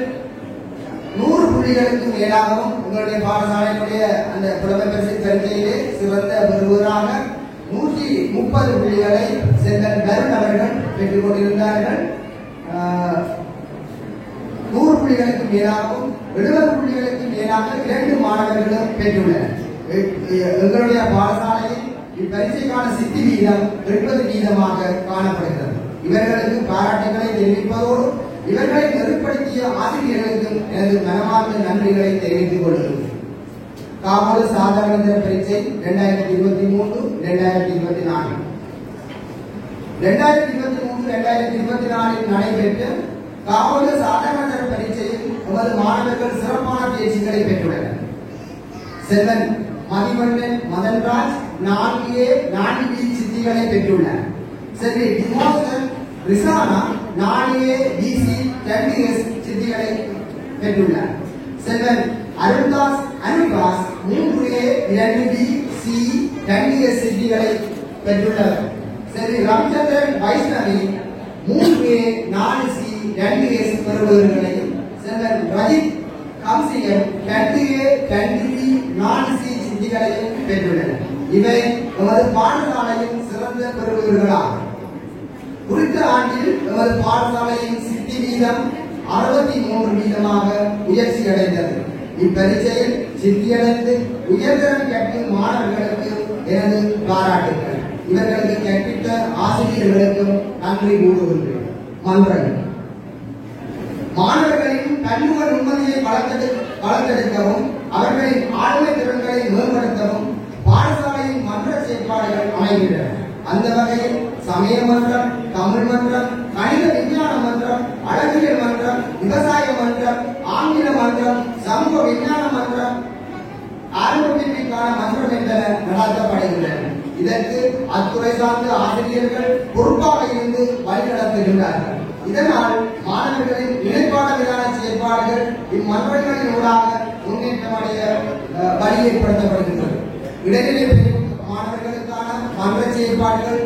100 புள்ளிகளுக்கு மேலாகவும் உங்களுடைய பாடசாலையினுடைய அந்த புலமை பரிசு பரீட்சையிலே சிறந்த பெறுவராக 130 புள்ளிகளை செல்வன் வருண் அவர்கள் பெற்றுக் கொண்டிருந்தார்கள். 100 புள்ளிகளுக்கு மேலாகவும் 70 புள்ளிகளுக்கு மேலாக 2 மாணவர்களும் பெற்றுள்ளனர். எங்களுடைய பாடசாலையில் இப்பரீட்சைக்கான சித்தி வீதம் 80% காணப்படுகிறது. இவர்களுக்கு பாராட்டுகளை தெரிவிப்பதோடு இவர்களை நெருப்படுத்திய ஆசிரியர்களுக்கும் எனது மனமார்ந்த நன்றிகளை தெரிவித்துக் கொள்கிறேன். காமோடு சாதாரண பரீட்சை 2023-2024 2023-2024 நடைபெற்ற காமோடு சாதாரண பரீட்சையில் நமது மாணவர்கள் சிறப்பான தேர்ச்சிகளை பெற்றுள்ளனர். செல்வன் மதிவண்ணன் மதன்ராஜ் 4A 4B சித்திகளை பெற்றுள்ளார். செல்வி டிமோசன் ரிசானா 4A BC 2S சித்திகளை பெற்றுள்ளார். Selvan Arundas அனுபாஸ் 3A 2B C 2S சித்திகளை பெற்றுள்ளார். செல்வி Ramachandran Vaishnavi 3A 4C 2S பெறுபவர்களையும், Selvan Rajith கம்சியன் 2A 2B 4C சித்திகளையும் பெற்றுள்ளனர். இவை நமது பாடசாலையின் சிறந்த பெறுபவர்களாகும். குறித்த ஆண்டில் நமது பாடசாலையின் சித்தி வீதம் 63% உயர்ச்சி அடைந்தது. இப்பரீட்சையில் சித்தியடைந்து உயர்தரம் கற்கும் மாணவர்களுக்கு எனது பாராட்டுகள். இவர்களுக்கு கற்பித்த ஆசிரியர்களுக்கும் நன்றி கூறுகின்றேன். மன்றங்கள் மாணவர்களின் பன்முக உண்மையை வளர்த்தெடுக்கவும் அவர்களின் ஆளுமை திறன்களை மேம்படுத்தவும் பாடசாலையின் மன்ற செயற்பாடுகள் அமைகின்றன. அந்த வகையில் சமய மன்றம், தமிழ் மன்றம், கணித விஞ்ஞான மன்றம், அழகியல் மன்றம், விவசாய மன்றம், ஆங்கில மன்றம், சமூக விஞ்ஞான மன்றம், ஆரம்பிக்கான மன்றம் என்பன நடத்தப்படுகின்றன. இதற்கு அத்துறை சார்ந்த ஆசிரியர்கள் பொறுப்பாக இருந்து வழிநடத்துகின்றார்கள். இதனால் மாணவர்களின் இணைப்பாடலான செயற்பாடுகள் இம்மன்றங்களின் ஊடாக முன்னேற்றமடைய வழி ஏற்படுத்தப்படுகின்றது. இடைநிலை மாணவர்களுக்கான மன்ற செயற்பாடுகள்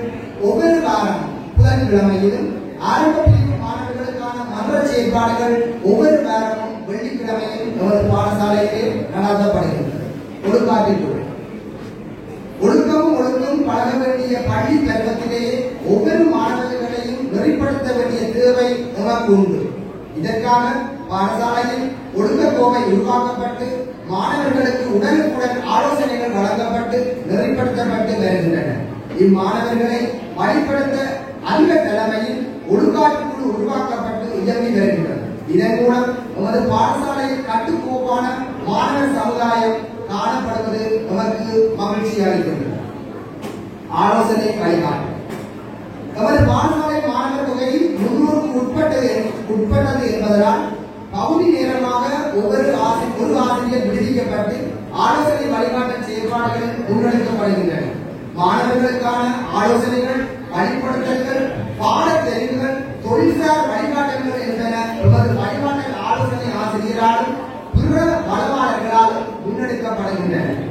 ஒவ்வொரு வாரம் புதன்கிழமையிலும், ஆரம்ப பிரிவு மாணவர்களுக்கான மன்ற செயற்பாடுகள் ஒவ்வொரு வாரமும் வெள்ளிக்கிழமையில் நமது பாடசாலையிலே நடத்தப்படுகின்றது. ஒழுங்காற்றில் ஒழுங்கும் பழக வேண்டிய பள்ளி பருவத்திலேயே ஒவ்வொரு மாணவர்களையும் நெறிப்படுத்த வேண்டிய தேவை நமக்கு உண்டு. இதற்காக பாடசாலையில் ஒழுக்க கோவை உருவாக்கப்பட்டு மாணவர்களுக்கு உடனுக்குடன் ஆலோசனைகள் வழங்கப்பட்டு நெறிப்படுத்தப்பட்டு வருகின்றன. இம்மாணவர்களை வழிபடுத்த அதிக தலைமையில் ஒழுங்காற்றுக்குழு உருவாக்கப்பட்டு இயங்கி வருகின்றது. இதன் மூலம் நமது பாடசாலையில் கட்டுக்கோப்பான மாணவர் சமுதாயம் காணப்படுவது நமக்கு மகிழ்ச்சி அளிக்கின்றது. ஆலோசனை வழிகாட்டு நமது பாடசாலை மாணவர் தொகையில் 300க்கும் உட்பட்டது என்பதனால் பகுதி நேரமாக ஒரு ஆசிரியர் விடுவிக்கப்பட்டு ஆலோசனை வழிகாட்ட செயற்பாடுகள் முன்னெடுக்கப்படுகின்றன. மாணவர்களுக்கான ஆலோசனைகள், வழிபடுத்தல்கள், பாடத்தெரிவுகள், தொழில்சார் வழிகாட்டல்கள் என்பன நமது வழிகாட்டல் ஆலோசனை ஆசிரியராலும் பிற வளவாளர்களாலும் வழங்குகின்றன.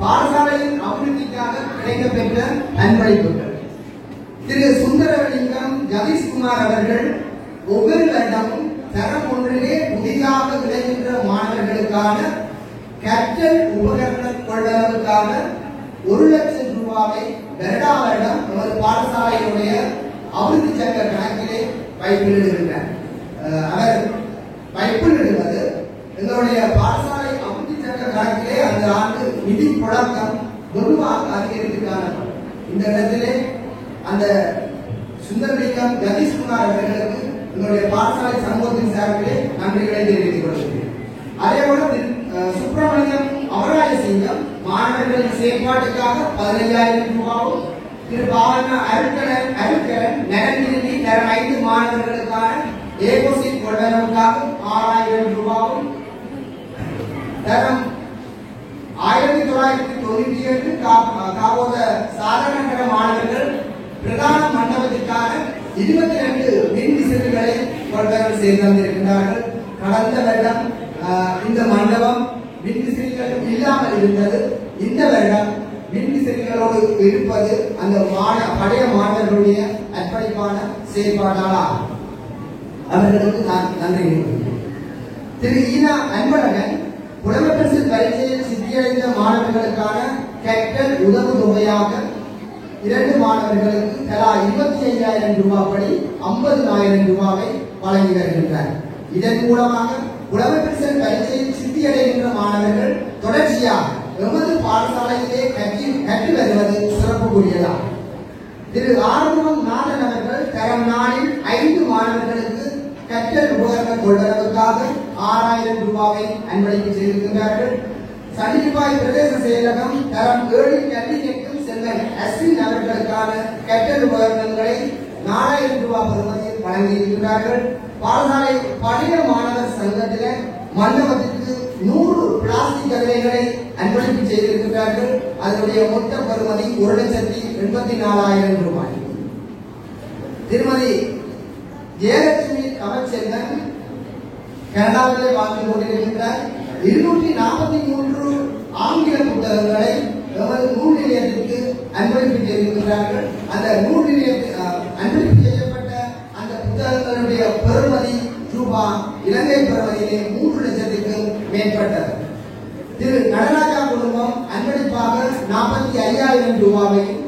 பாடசாலையின் அபிவிருத்திக்காக கிடைக்கப்பெற்ற அன்பளிப்புகள். திரு சுந்தரலிங்கம் ஜதீஷ்குமார் அவர்கள் ஒவ்வொரு வருடமும் தரம் ஒன்றிலே புதிதாக விளைகின்ற மாணவர்களுக்கான கற்றல் உபகரண கொள்வதற்காக 1,00,000 ரூபாவை வருடா வருடம் நமது பாடசாலையினுடைய அபிவிருத்தி சங்க கணக்கிலே வைப்பிடுகின்றார். அவர் வைப்பிடுவது எங்களுடைய பாடசாலை அபிவிருத்தி சங்க கணக்கிலே அந்த ஆண்டு நிதி புழக்கம் வெகுவாக அதிகரித்து காணப்படும். இந்த இடத்திலே அந்த சுந்தரலிங்கம் ஜதீஷ்குமார் அவர்களுக்கு எங்களுடைய பாடசாலை சமூகத்தின் சார்பிலே நன்றிகளை தெரிவித்துக் கொள்கிறேன். அதேபோல சுப்பிரமணியம் அமராய சிங்கம் மாணவர்களின் செயற்பாட்டுக்காக 15,000 ரூபாவும், திரு பாவனா அருட்கரன் நகர்நிதி தரம் 5 மாணவர்களுக்கான ஏகோசிட் கொள்வதற்காக 6,000 ரூபாவும், தரம் 1998 காவோத சாதாரண மாணவர்கள் பிரதான மண்டபத்திற்கான 22 மின் விசிறிகளை கொள்வதற்கு செய்து வந்திருக்கிறார்கள். கடந்த வருடம் இந்த மண்டபம் மின் விசிறிகள் இல்லாமல் இருந்தது. இந்த வருடம் மின் விசிறிகளோடு இருப்பது அந்த பழைய மாணவர்களுடைய அர்ப்பணிப்பான செயற்பாட்டாளர். அவர்களுக்கு நான் நன்றி கூறுகிறேன். திரு ஈனா அன்பழகன் புலமைப்பரிசு பரீட்சையில் சித்தியடைந்த மாணவர்களுக்கான கற்றல் உதவு தொகையாக 2 மாணவர்களுக்கு தலா 25,000 ரூபாய் படி 50,000 ரூபாவை வழங்கி வருகின்றனர். இதன் மூலமாக புலமைப்பரிசு பரீட்சையில் சித்தியடைகின்ற மாணவர்கள் தொடர்ச்சியாக எமது பாடசாலையிலே கற்று வருவது சிறப்புக்குரியதாகும். திரு ஆறுமுகம் நாதன் அவர்கள் தரம் 4இல் 5 மாணவர்களுக்கு கற்றல் உபகரண கொள்வதற்காக 6,000 ரூபாவை அன்பளிப்பு செய்திருக்கின்றார்கள். சண்டிப்பாய் பிரதேச செயலகம் தரம் 7இல் கல்வி கேட்கும் செல்வன் அஸ்வின் அவர்களுக்கான கற்றல் உபகரணங்களை 4,000 ரூபாய் பெறுமதியில் வழங்கியிருக்கிறார்கள். பாடசாலை பழைய மாணவர் சங்கத்தினர் மண்டபத்திற்கு 100 பிளாஸ்டிக் கதைகளை அன்பளிப்பு செய்திருக்கிறார்கள். அதனுடைய மொத்த பெறுமதி 1,84,000 ரூபாய். திருமதி ஜெயலட்சுமி கமச்செல்வன் கனடாவிலே வாழ்ந்து கொண்டிருக்கின்றார். 243 ஆங்கில புத்தகங்களை எமது நூல் நிலையத்திற்கு அன்பளிப்பு செய்திருக்கிறார்கள். அந்த நூல் நிலையத்தில் அன்பளிப்பு செய்யப்பட்ட அந்த புத்தகங்களுடைய பெறுமதி ரூபாய் இலங்கை பெறுமதியிலே 3,00,000க்கு மேற்பட்டது. திரு நடராஜா குடும்பம் அன்பளிப்பாக 45,000 ரூபாவையும்,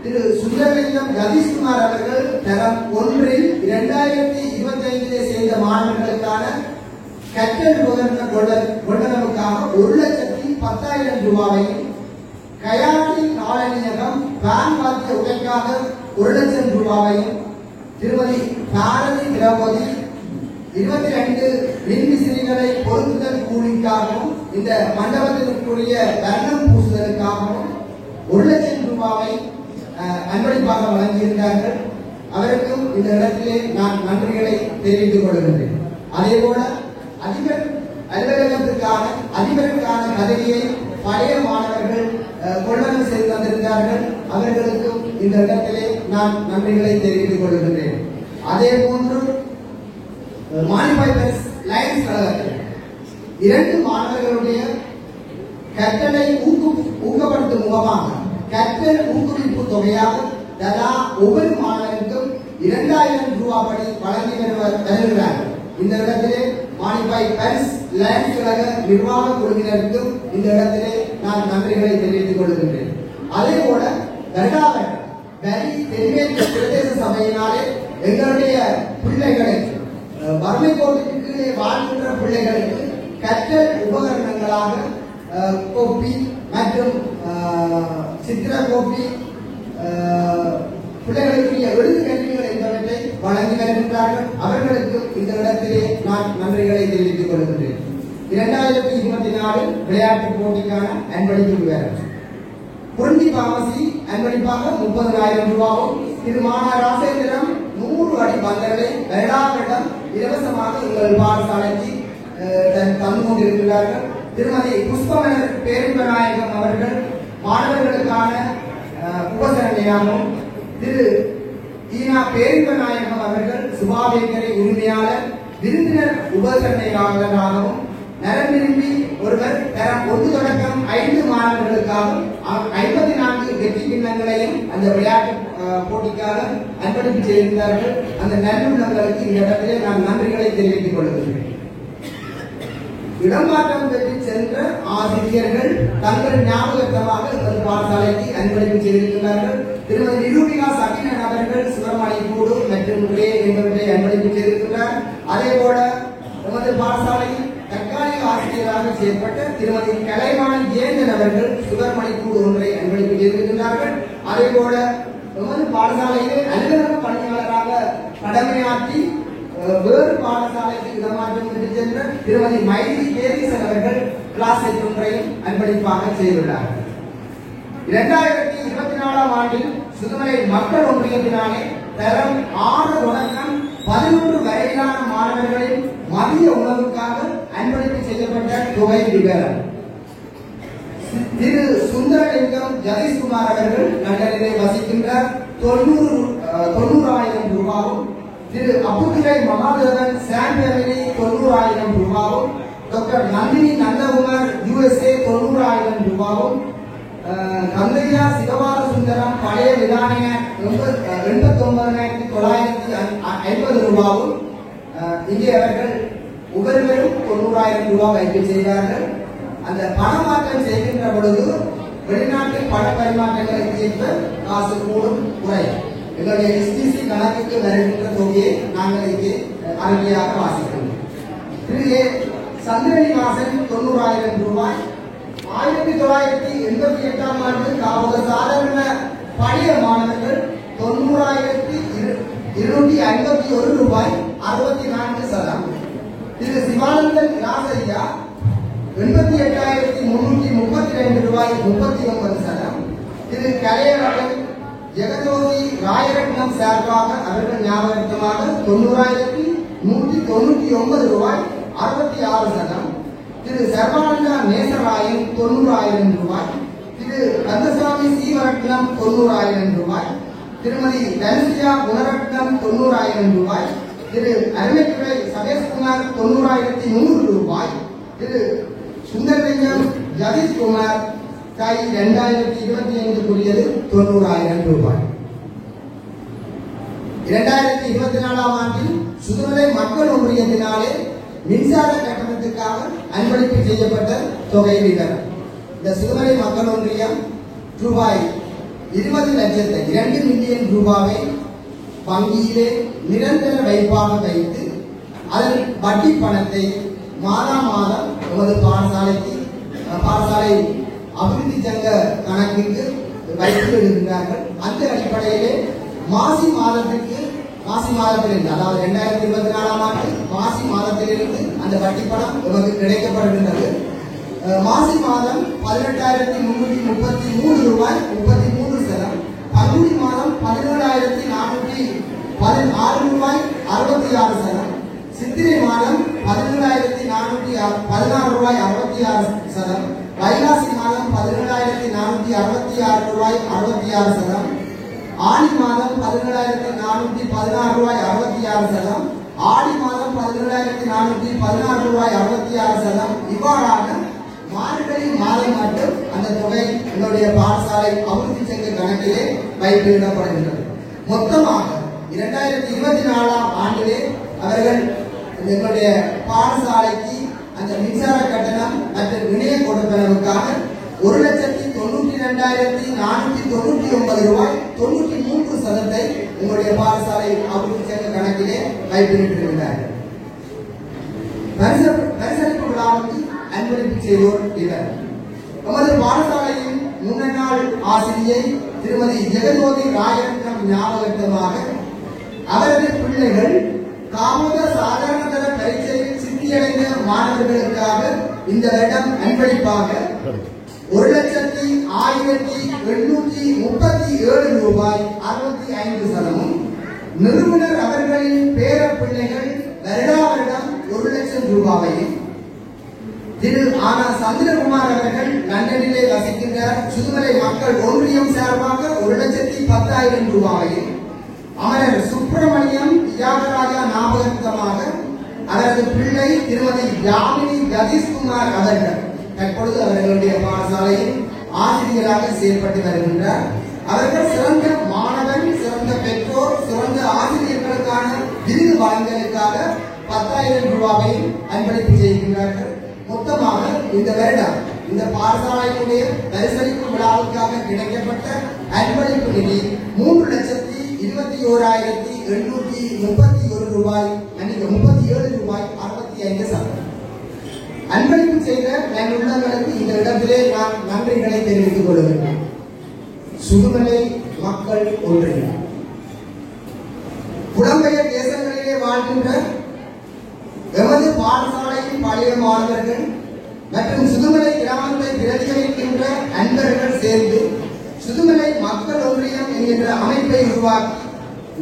திரு சுந்தரலிங்கம் ஜதீஷ்குமார் அவர்கள் தரம் 1இல் 2025 சேர்ந்த மாணவர்களுக்கான கற்றல் உபகரண கொள்வதற்காக 1,10,000 ரூபாவையும், கயாட்டி காலனியகம் பேன் வாத்திய உடைக்காக 1,00,000 ரூபாவையும், திருமதி பாரதி திரௌபதி 22 மின்விசிறிகளை பொருத்துதல் கூலிக்காகவும் இந்த மண்டபத்திற்குரிய வர்ணம் பூசுதலுக்காகவும் 1,00,000 ரூபாவை அன்பளிப்பாக வழங்கியிருந்தார்கள். அவருக்கும் இந்த இடத்திலே நான் நன்றிகளை தெரிவித்துக் கொள்கின்றேன். அதே போல அதிபர் அலுவலகத்திற்கான அதிபருக்கான பதவியை பழைய மாணவர்கள் கொள்வனவு செய்து வந்திருந்தார்கள். அவர்களுக்கும் இந்த இடத்திலே நான் நன்றிகளை தெரிவித்துக் கொள்கின்றேன். அதே போன்று மானிபாய் லைன்ஸ் கழகத்தில் 2 மாணவர்களுடைய கற்றலை ஊக்கப்படுத்தும் முகமாக கற்றல் ஊக்குவிப்பு தொகையாக தலா ஒவ்வொரு மாணவருக்கும் 2,000 ரூபாய் படி வழங்கி வருகிறார்கள். இந்த இடத்திலே மானிபாய் லைன்ஸ் கழக நிர்வாக குழுவினருக்கும் இந்த இடத்திலே நான் நன்றிகளை தெரிவித்துக் கொள்கின்றேன். அதே போல வருடாவன் பிரதேச சபையினாலே எங்களுடைய பிள்ளைகளை வறுமை கோட்டிற்கு கீழே வாழ்கின்ற பிள்ளைகளுக்கு கற்றல் உபகரணங்களாக கோப்பி மற்றும் சித்திர கோப்பி, பிள்ளைகளுக்குரிய எழுது கருவிகள் என்பவற்றை வழங்கி வருகின்றார்கள். அவர்களுக்கு இந்த இடத்திலே நான் நன்றிகளை தெரிவித்துக் கொள்கின்றேன். 2024 விளையாட்டுப் போட்டிக்கான அன்பளிப்பு விவரம். பொருந்தி பாமசி அன்பளிப்பாக 30,000 ரூபாவும், திருமான ராசேந்திரம் 100 அடி பந்தங்களை வருடாவிடம் இலவசமாக எங்கள் பாடசாலைக்கு தந்து கொண்டிருக்கிறார்கள். திருமதி புஷ்பமலர் பேரின்பநாயகம் அவர்கள் மாணவர்களுக்கான உபசரணையாகவும், திரு ஈனா பேரின்பநாயகம் அவர்கள் சுபாவேக்கரை உரிமையாளர் விருந்தினர் உபசரணையாளராகவும், நலம் விரும்பி ஒருவர் தரம் 1 தொடக்கம் 5 மாணவர்களுக்காக 54 வெற்றி கிண்ணங்களையும் அந்த விளையாட்டு போட்டிக்காக அர்ப்பணிப்பு செய்திருந்தார்கள். அந்த நல்லுள்ளங்களுக்கு இந்த இடத்திலே நான் நன்றிகளை தெரிவித்துக் கொள்கிறேன். இடமாற்றம் பெற்று சென்ற ஆசிரியர்கள் தங்கள் ஞாபகமாக எமது பாடசாலைக்கு அன்பளிப்பு செய்திருக்கிறார்கள். திருமதி நிரூபிகா சகினன் அவர்கள் சுப்பிரமணியக்கூடு மற்றும் என்பவற்றை அன்பளிப்பு செய்திருக்கிறார். அதே போல எமது பாடசாலையில் தற்காலிக ஆசிரியராக செயல்பட்ட திருமதி கலைவாணி ஜெயந்தன் அவர்கள் சுப்பிரமணியக்கூடு ஒன்றை அன்பளிப்பு செய்திருக்கிறார்கள். அதே போல எமது பாடசாலையிலே அலுவலக பணியாளராக கடமையாற்றி வேறு பாடசாலைக்கு இடமாற்றம் பெற்று சென்ற திருமதி மைதி கேரிசன் அவர்கள் கிளாஸ் ஒன்றையும் அன்பளிப்பாக செய்துள்ளார்கள். 2024 ஆண்டில் சுதுமலை மக்கள் ஒன்றியத்தினாலே தரம் 6 தொடக்கம் 11 வரையிலான மாணவர்களின் மதிய உணவுக்காக அன்பளிப்பு செய்யப்பட்ட தொகை விவரம் திரு சுந்தரலிங்கம் ஜதீஷ்குமார் அவர்கள் லண்டனிலே வசிக்கின்றார். 90,000 ரூபாயும், திரு அபுதுரை மகாதேவன் சான் ஃபேமிலி 90,000 ரூபாயும், டாக்டர் நந்தினி நந்தகுமார் USA 90,000 ரூபாயும், கங்கையா சிவபால சுந்தரம் பழைய விதானிய 89,950 ரூபாயும் இங்கே அவர்கள் ஒவ்வொருவரும் 90,000 ரூபாய் வைப்பு செய்தார்கள். அந்த பணமாற்றம் செய்கின்ற பொழுது வெளிநாட்டு பண பரிமாற்றங்களுக்கு ஏற்ப காசு கூடும் குறையும். எங்களுடைய STC கணக்குக்கு வருகின்ற தொகையை நாங்கள் இங்கே அருமையாக வாசிக்கிறோம். திரு சந்திரனிவாசன் 90,000 ரூபாய். 1988 ஆண்டு காவல சாதாரண பழைய மாணவர்கள் 90,251 ரூபாய் 64%. திரு சிவானந்தன் ராசையா 88,332 ரூபாய் 39%. திரு கலையரசன் ஜெகஜோதி ராயரட்னம் சார்பாக அவர்கள் ஞாபகமாக 90,199 ரூபாய் 66%. திரு சர்வானந்தா நேசராயன் 90,000 ரூபாய். திரு கந்தசாமி சீவரட்னம் 90,000 ரூபாய். திருமதி தனுஷியா குணரட்னம் 90,000 ரூபாய். திரு அருமைத்துறை சதேஷ்குமார் 90,100 ரூபாய். திரு சுந்தரலிங்கம் ஜதீஷ்குமார் 2025 90,000 ரூபாய். 2024 ஆண்டில் சுதுமலை மக்கள் ஒன்றியத்தினாலே மின்சார கட்டணத்துக்காக அன்பளிப்பு செய்யப்பட்ட தொகை விவரம். இந்த சுதுமலை மக்கள் ஒன்றியம் ரூபாய் 20 லட்சத்தை 2 மில்லியன் ரூபாவை வங்கியிலே நிரந்தர வைப்பாக வைத்து அதன் வட்டி பணத்தை மாதம் நமது பாடசாலை அபிவிருத்தி சங்க கணக்கிற்கு வைத்து விடுகின்றார்கள். அந்த அடிப்படையிலே மாசி மாதத்திலிருந்து அதாவது 2024 ஆண்டு மாசி மாதத்திலிருந்து அந்த வட்டி பணம் நமக்கு கிடைக்கப்படுகின்றது. மாசி மாதம் 18,333 ரூபாய் 33%. பங்குனி மாதம் 17,416 ரூபாய் 66%. சித்திரை மாதம் 17,416 ரூபாய் 66%. வைகாசி மாதம் 17,466 ரூபாய் 66%. ஆடி மாதம் 17,416 ரூபாய் 66%. ஆடி மாதம் 17,416 ரூபாய் 66%. இவ்வாறாக மார்கழி மாதம் மட்டும் அந்த தொகை எங்களுடைய பாடசாலை அபிவிருத்தி சங்க கணக்கிலே வைப்பிடப்படுகின்றது. மொத்தமாக 2024 ஆண்டிலே அவர்கள் எங்களுடைய பாடசாலைக்கு அந்த மின்சார கட்டணம் மற்றும் இணைய கொடுப்பனவுக்காக 1,92,499 ரூபாய் 93% உங்களுடைய பாடசாலை அபிவிருத்தி சங்க கணக்கிலே வைப்பிட்டிருக்கிறார்கள். பரிசளிப்பு விழாவுக்கு அன்பளிப்பு செய்வோர் இவர். நமது பாடசாலையின் முன்னாள் ஆசிரியை திருமதி ஜெகஜோதி ராயரட்னம் ஞாபகமாக அவரது பிள்ளைகள் காமத சாதாரணதர பரீட்சையில் சித்தியடைந்த மாணவர்களுக்காக இந்த வருடம் அன்பளிப்பாக 1,01,837 ரூபாய் 65%. நிறுவனர் அவர்களின் பேர பிள்ளைகள் வருடாவருடம் 1,00,000 ரூபாயையும், திரு ஆனா சந்திரகுமார் அவர்கள் லண்டனிலே வசிக்கின்ற சுதுமலை மக்கள் ஒன்றியம் சார்பாக 1,10,000 ரூபாயையும், அமரர் சுப்பிரமணியம் தியாகராஜா ஞாபகார்த்தமாக அவரது பிள்ளை திருமதி யாமினி கதீஷ்குமார் அவர்கள் தற்பொழுது அவர்களுடைய பாடசாலையில் ஆசிரியராக செயல்பட்டு வருகின்றார். அவர்கள் சிறந்த மாணவன், சிறந்த பெற்றோர், சிறந்த ஆசிரியர்களுக்கான விருது வழங்கலுக்காக 10,000 ரூபாயை அன்பளிப்பு செய்கின்றார்கள். மொத்தமாக இந்த வருடம் இந்த பாடசாலையினுடைய பரிசளிப்பு விழாவுக்காக கிடைக்கப்பட்ட அன்பளிப்பு நிதி 3,21,831 ரூபாய் 37 ரூபாய் 65 சதம். அன்பளிப்பு செய்த என் உள்ளங்களுக்கு இந்த இடத்திலே நான் நன்றிகளை தெரிவித்துக் கொள்கிறேன். சுடுமலை மக்கள் ஒன்றியம் புலம்பெயர் தேசங்களிலே வாழ்கின்ற எமது பாடசாலையின் பழைய மாணவர்கள் மற்றும் சுதுமலை கிராமத்தை பிரதிபலிக்கின்ற அன்பர்கள் சேர்ந்து சுதுமலை மக்கள் ஒன்றியம் என்கின்ற அமைப்பை உருவாக்கி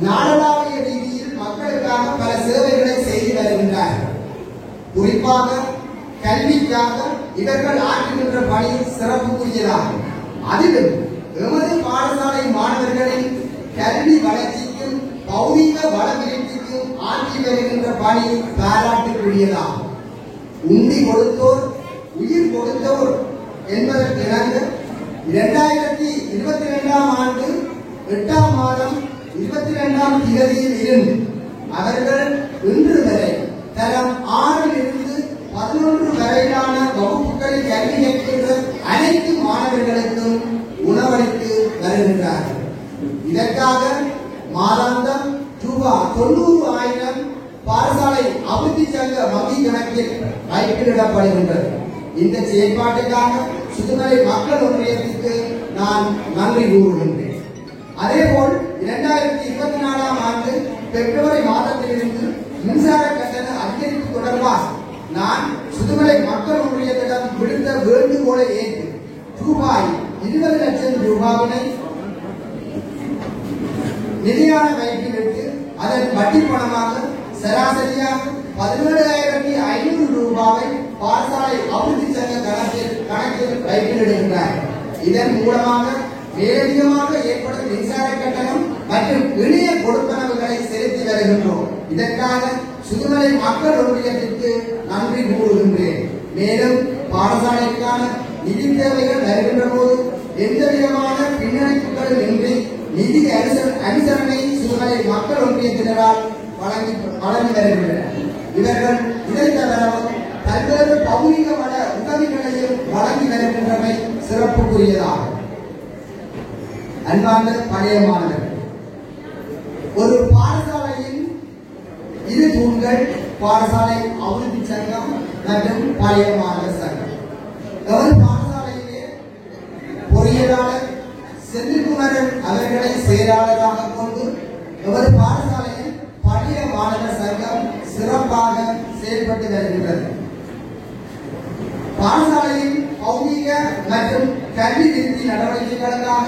நாடளாவிய ரீதியில் மக்களுக்காக பல சேவைகளை செய்து வருகின்றார்கள். குறிப்பாக கல்விக்காக இவர்கள் ஆற்றுகின்ற பணி சிறப்புக்குரியதாகும். அதிலும் எமது பாடசாலை மாணவர்களின் கல்வி வளர்ச்சிக்கும் பௌதிக வளவிருத்திக்கும் ஆற்றி வருகின்ற பணி பாராட்டுக்குரியதாகும். உண்டி கொடுத்தோர் உயிர் கொடுத்தோர் என்பதற்கு இணங்க 2022ஆம் ஆண்டு 8ஆம் மாதம் 22ஆம் தேதியில் இருந்து அவர்கள் இன்று வரை தரம் 6 இருந்து 11 வரையிலான வகுப்புகளில் கல்வி கற்கின்ற அனைத்து மாணவர்களுக்கும் உணவளித்து வருகின்றார்கள். இதற்காக மாதாந்தம் ரூபாய் 90,000 பாடசாலை அபிவிருத்தி சங்க வங்கி கணக்கில் வைப்பிடப்படுகின்றது. இந்த செயற்பாட்டுக்காக சுதுமலை மக்கள் ஒன்றியத்திற்கு நான் நன்றி கூறுகின்றேன். அதேபோல் 2024ஆம் ஆண்டு பிப்ரவரி மாதத்திலிருந்து மின்சார கட்டண அதிகரிப்பு தொடர்பாக நான் சுதுமலை மக்கள் ஒன்றியத்திடம் விடுத்த வேண்டுகோளை ஏற்று ரூபாய் 20 லட்சம் ரூபாவினை நிதியான வைப்பிலிட்டு அதன் வட்டி பணமாக சராசரியாக 17,500 ரூபாவை பாடசாலை அபிவிருத்தி சங்க கணக்கில் வைப்பிலிடுகின்றார். இதன் மூலமாக மேலதிகமாக ஏற்படும் மின்சார கட்டணம் மற்றும் இணைய கொடுப்பனவுகளை செலுத்தி வருகின்றோம். இதற்காக சுதுமலை மக்கள் ஒன்றியத்திற்கு நன்றி கூறுகின்றேன். மேலும் பாடசாலைக்கான நிதி தேவைகள் வருகின்ற போது எந்த விதமான பின்னணிப்புகளும் இன்றி நிதி அனுசரணை சுதுமலை மக்கள் ஒன்றியத்தினரால் வழங்கி வருகின்றனர். இவர்கள் இதை தவிரவும் பல்வேறு பௌதிக வள உதவிகளையும் வழங்கி வருகின்றமை சிறப்புக்குரியதாகும். அன்பார்ந்த பழைய மாணவர்கள், ஒரு பாடசாலையின் இரு தூண்கள் பாடசாலை அபிவிருத்தி சங்கம் மற்றும் பழைய மாணவர் சங்கம். பாடசாலையிலே பொறியியலாளர் செந்தில்குமரன் அவர்களை செயலாளராக கொண்டு எமது பாடசாலையில் பழைய மாணவர் சங்கம் சிறப்பாக செயல்பட்டு வருகின்றது. பாடசாலையின் பௌதிக மற்றும் கல்வி விருத்தி நடவடிக்கைகளுக்காக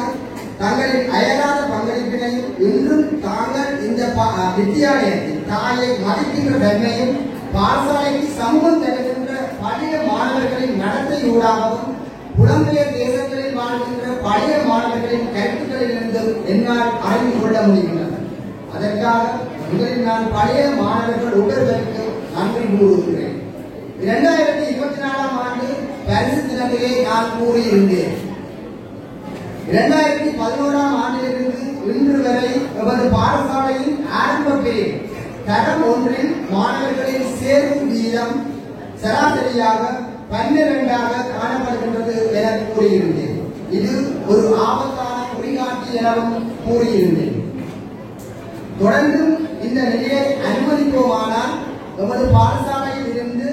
தங்களின் அயராத பங்களிப்பினையும் இன்றும் தாங்கள் இந்த வித்தியாலயத்தில் தாயை மதிக்கின்ற தன்மையும் பாடசாலைக்கு சமூகம் தருகின்ற பழைய மாணவர்களின் நடத்தை ஊடாகவும் புலம்பெயர் தேசங்களில் வாழ்கின்ற பழைய மாணவர்களின் கருத்துக்களிலிருந்து என்னால் அறிந்து கொள்ள முடிகின்றன. அதற்காக முதலில் நான் பழைய மாணவர்கள் ஒவ்வொருவருக்கு நன்றி கூறுகிறேன். 2024ஆம் ஆண்டு பரிசு தினத்திலே நான் கூறியிருந்தேன். 2011ஆம் ஆண்டிலிருந்து இன்று வரை எமது பாடசாலையின் ஆரம்ப பிரிவு தரம் 1இல் மாணவர்களின் சேர்வு வீதம் சராசரியாக 12ஆக காணப்படுகின்றது என கூறியிருந்தேன். இது ஒரு ஆபத்தான குறிகாட்டி எனவும் கூறியிருந்தேன். தொடர்ந்து இந்த நிலையை அனுமதிப்போமானால் எமது பாடசாலையில் இருந்து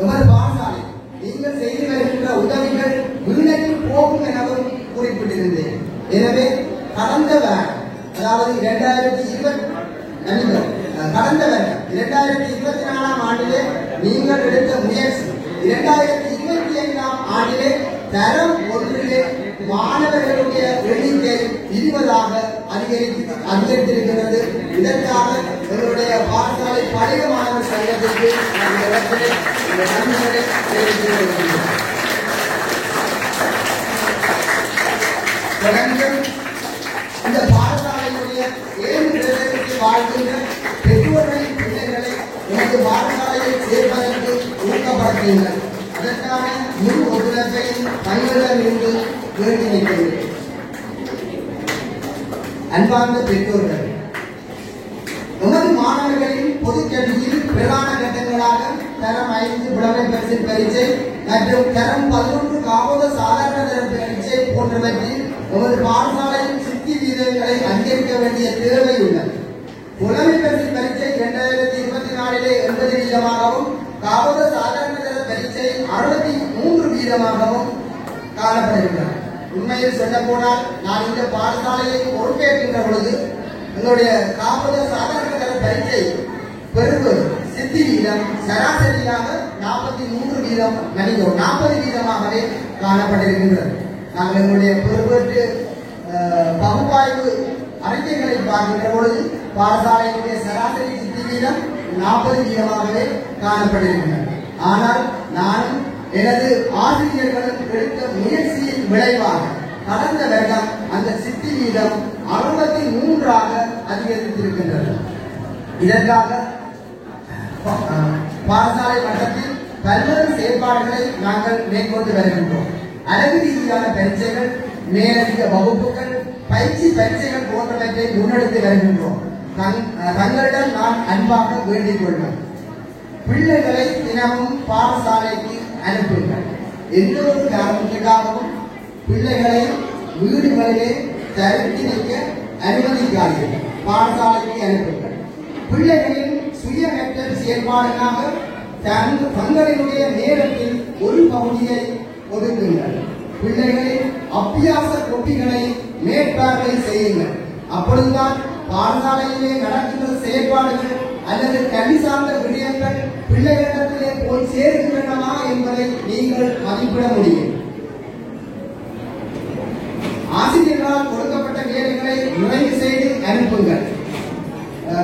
எமது பாடசாலை நீங்கள் செய்து வருகின்ற உதவிகள் வீணக்கு போகும் எனவும் குறிப்பிட்டிருந்தேன். எனவே கடந்த வருடம், அதாவது 2024ஆம் ஆண்டிலே நீங்கள் எடுத்த முயற்சி 2025ஆம் ஆண்டிலே தரம் 1இலே மாணவர்களுடைய எண்ணிக்கை 20ஆக அதிகரித்திருக்கிறது. இதற்காக எங்களுடைய பாடசாலை பழைய மாணவர் சங்கத்திற்கு நன்றிகளை தெரிவித்துக் கொள்கிறேன். தொடர்ந்து இந்த பாடசாலையுடைய 7 வாழ்கின்ற பெற்றோர்களின் பிள்ளைகளை நமது செயல்படுத்துங்கள். அதற்கான முழு ஒத்துழைப்பை தங்களிடமிருந்து வேண்டி வைக்கிறேன். அன்பார்ந்த பெற்றோர்கள், நமது மாணவர்களின் பொதுக்கல்வியில் பிரதான கட்டங்களாக தரம் 5 புலமை பரிசில் பரீட்சை மற்றும் தரம் 11 காவோத சாதாரண தர பரீட்சை போன்றவற்றில் நமது பாடசாலையின் சித்தி வீதங்களை அதிகரிக்க வேண்டிய தேவை உள்ளது. புலமை பரிசில் பரீட்சை 2024 80% காவோத சாதாரண தர பரீட்சை 63% காணப்படுகின்றன. உண்மையில் சொல்ல போனால் நான் இந்த பாடசாலையை பொறுப்பேற்கின்ற பொழுது எங்களுடைய காப்பத சாதாரண தர பரீட்சை பெறுவது சித்தி வீதம் சராசரியாக 40%, காணப்பட்டிருக்கின்றது. நாங்கள் எங்களுடைய பொறுப்பேற்று பகுப்பாய்வு அறிக்கைகளை பார்க்கின்ற பொழுது பாடசாலையினுடைய சராசரி சித்தி வீதம் 40%, காணப்பட்டிருக்கின்றன. ஆனால் நான் எனது ஆசிரியர்களும் எடுத்த முயற்சியின் விளைவாக கடந்த வருடம் அந்த சித்தி வீதம் 63% அதிகரித்திருக்கின்றது. இதற்காக பாடசாலை மட்டத்தில் பல்வேறு செயற்பாடுகளை நாங்கள் மேற்கொண்டு வருகின்றோம். அழகு ரீதியான பரீட்சைகள், மேலதிக வகுப்புகள், பயிற்சி பரீட்சைகள் போன்றவற்றை முன்னெடுத்து வருகின்றோம். தங்களிடம் நான் அன்பாக வேண்டிக் கொள்வேன், பிள்ளைகளை தினமும் பாடசாலைக்கு அனுப்புங்கள். எந்த ஒரு காரணத்துக்காகவும் பிள்ளைகளை வீடுகளிலே தடுத்து நிற்க அனுமதிக்காதீர்கள். பாடசாலைக்கு அனுப்புங்கள். பிள்ளைகளின் சுய கற்றல் செயல்பாடுகளாக தங்களினுடைய நேரத்தில் ஒரு பகுதியை ஒதுக்குங்கள். பிள்ளைகளின் அபியாச போட்டிகளை மேற்பார்வை செய்யுங்கள். அப்பொழுதுதான் பாடசாலையிலே நடக்கின்ற செயல்பாடுகள் அல்லது கல்வி சார்ந்த விடயங்கள் பிள்ளைகளிடத்திலே போய் சேர்க்கின்றனவா என்பதை நீங்கள் மதிப்பிட முடியும். ஆசிரியர்களால் கொடுக்கப்பட்ட வேலைகளை நிறைவு செய்து அனுப்புங்கள்.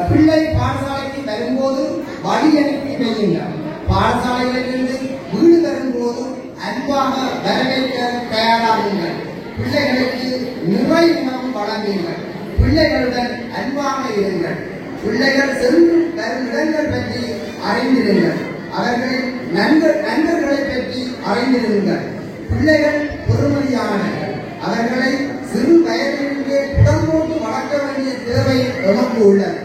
பிள்ளை பாடசாலைக்கு வரும்போது வழி அனுப்பி வையுங்கள். பாடசாலைகளிலிருந்து வீடு வரும்போது அன்பாக வரவேற்க தயாராகுங்கள். பிள்ளைகளுக்கு நிறை உணவு வழங்குங்கள். பிள்ளைகளுடன் அன்பாக இருங்கள். பிள்ளைகள் சென்று வரும் இடங்கள் பற்றி அறிந்திருங்கள். அவர்களின் நண்பர்களை பற்றி அறிந்திருங்கள். பிள்ளைகள் பொறுமதியானவர்கள். அவர்களை சிறு வயதிலிருந்தே புடம்போட்டு வளர்க்க வேண்டிய தேவை எமக்கு உள்ளது.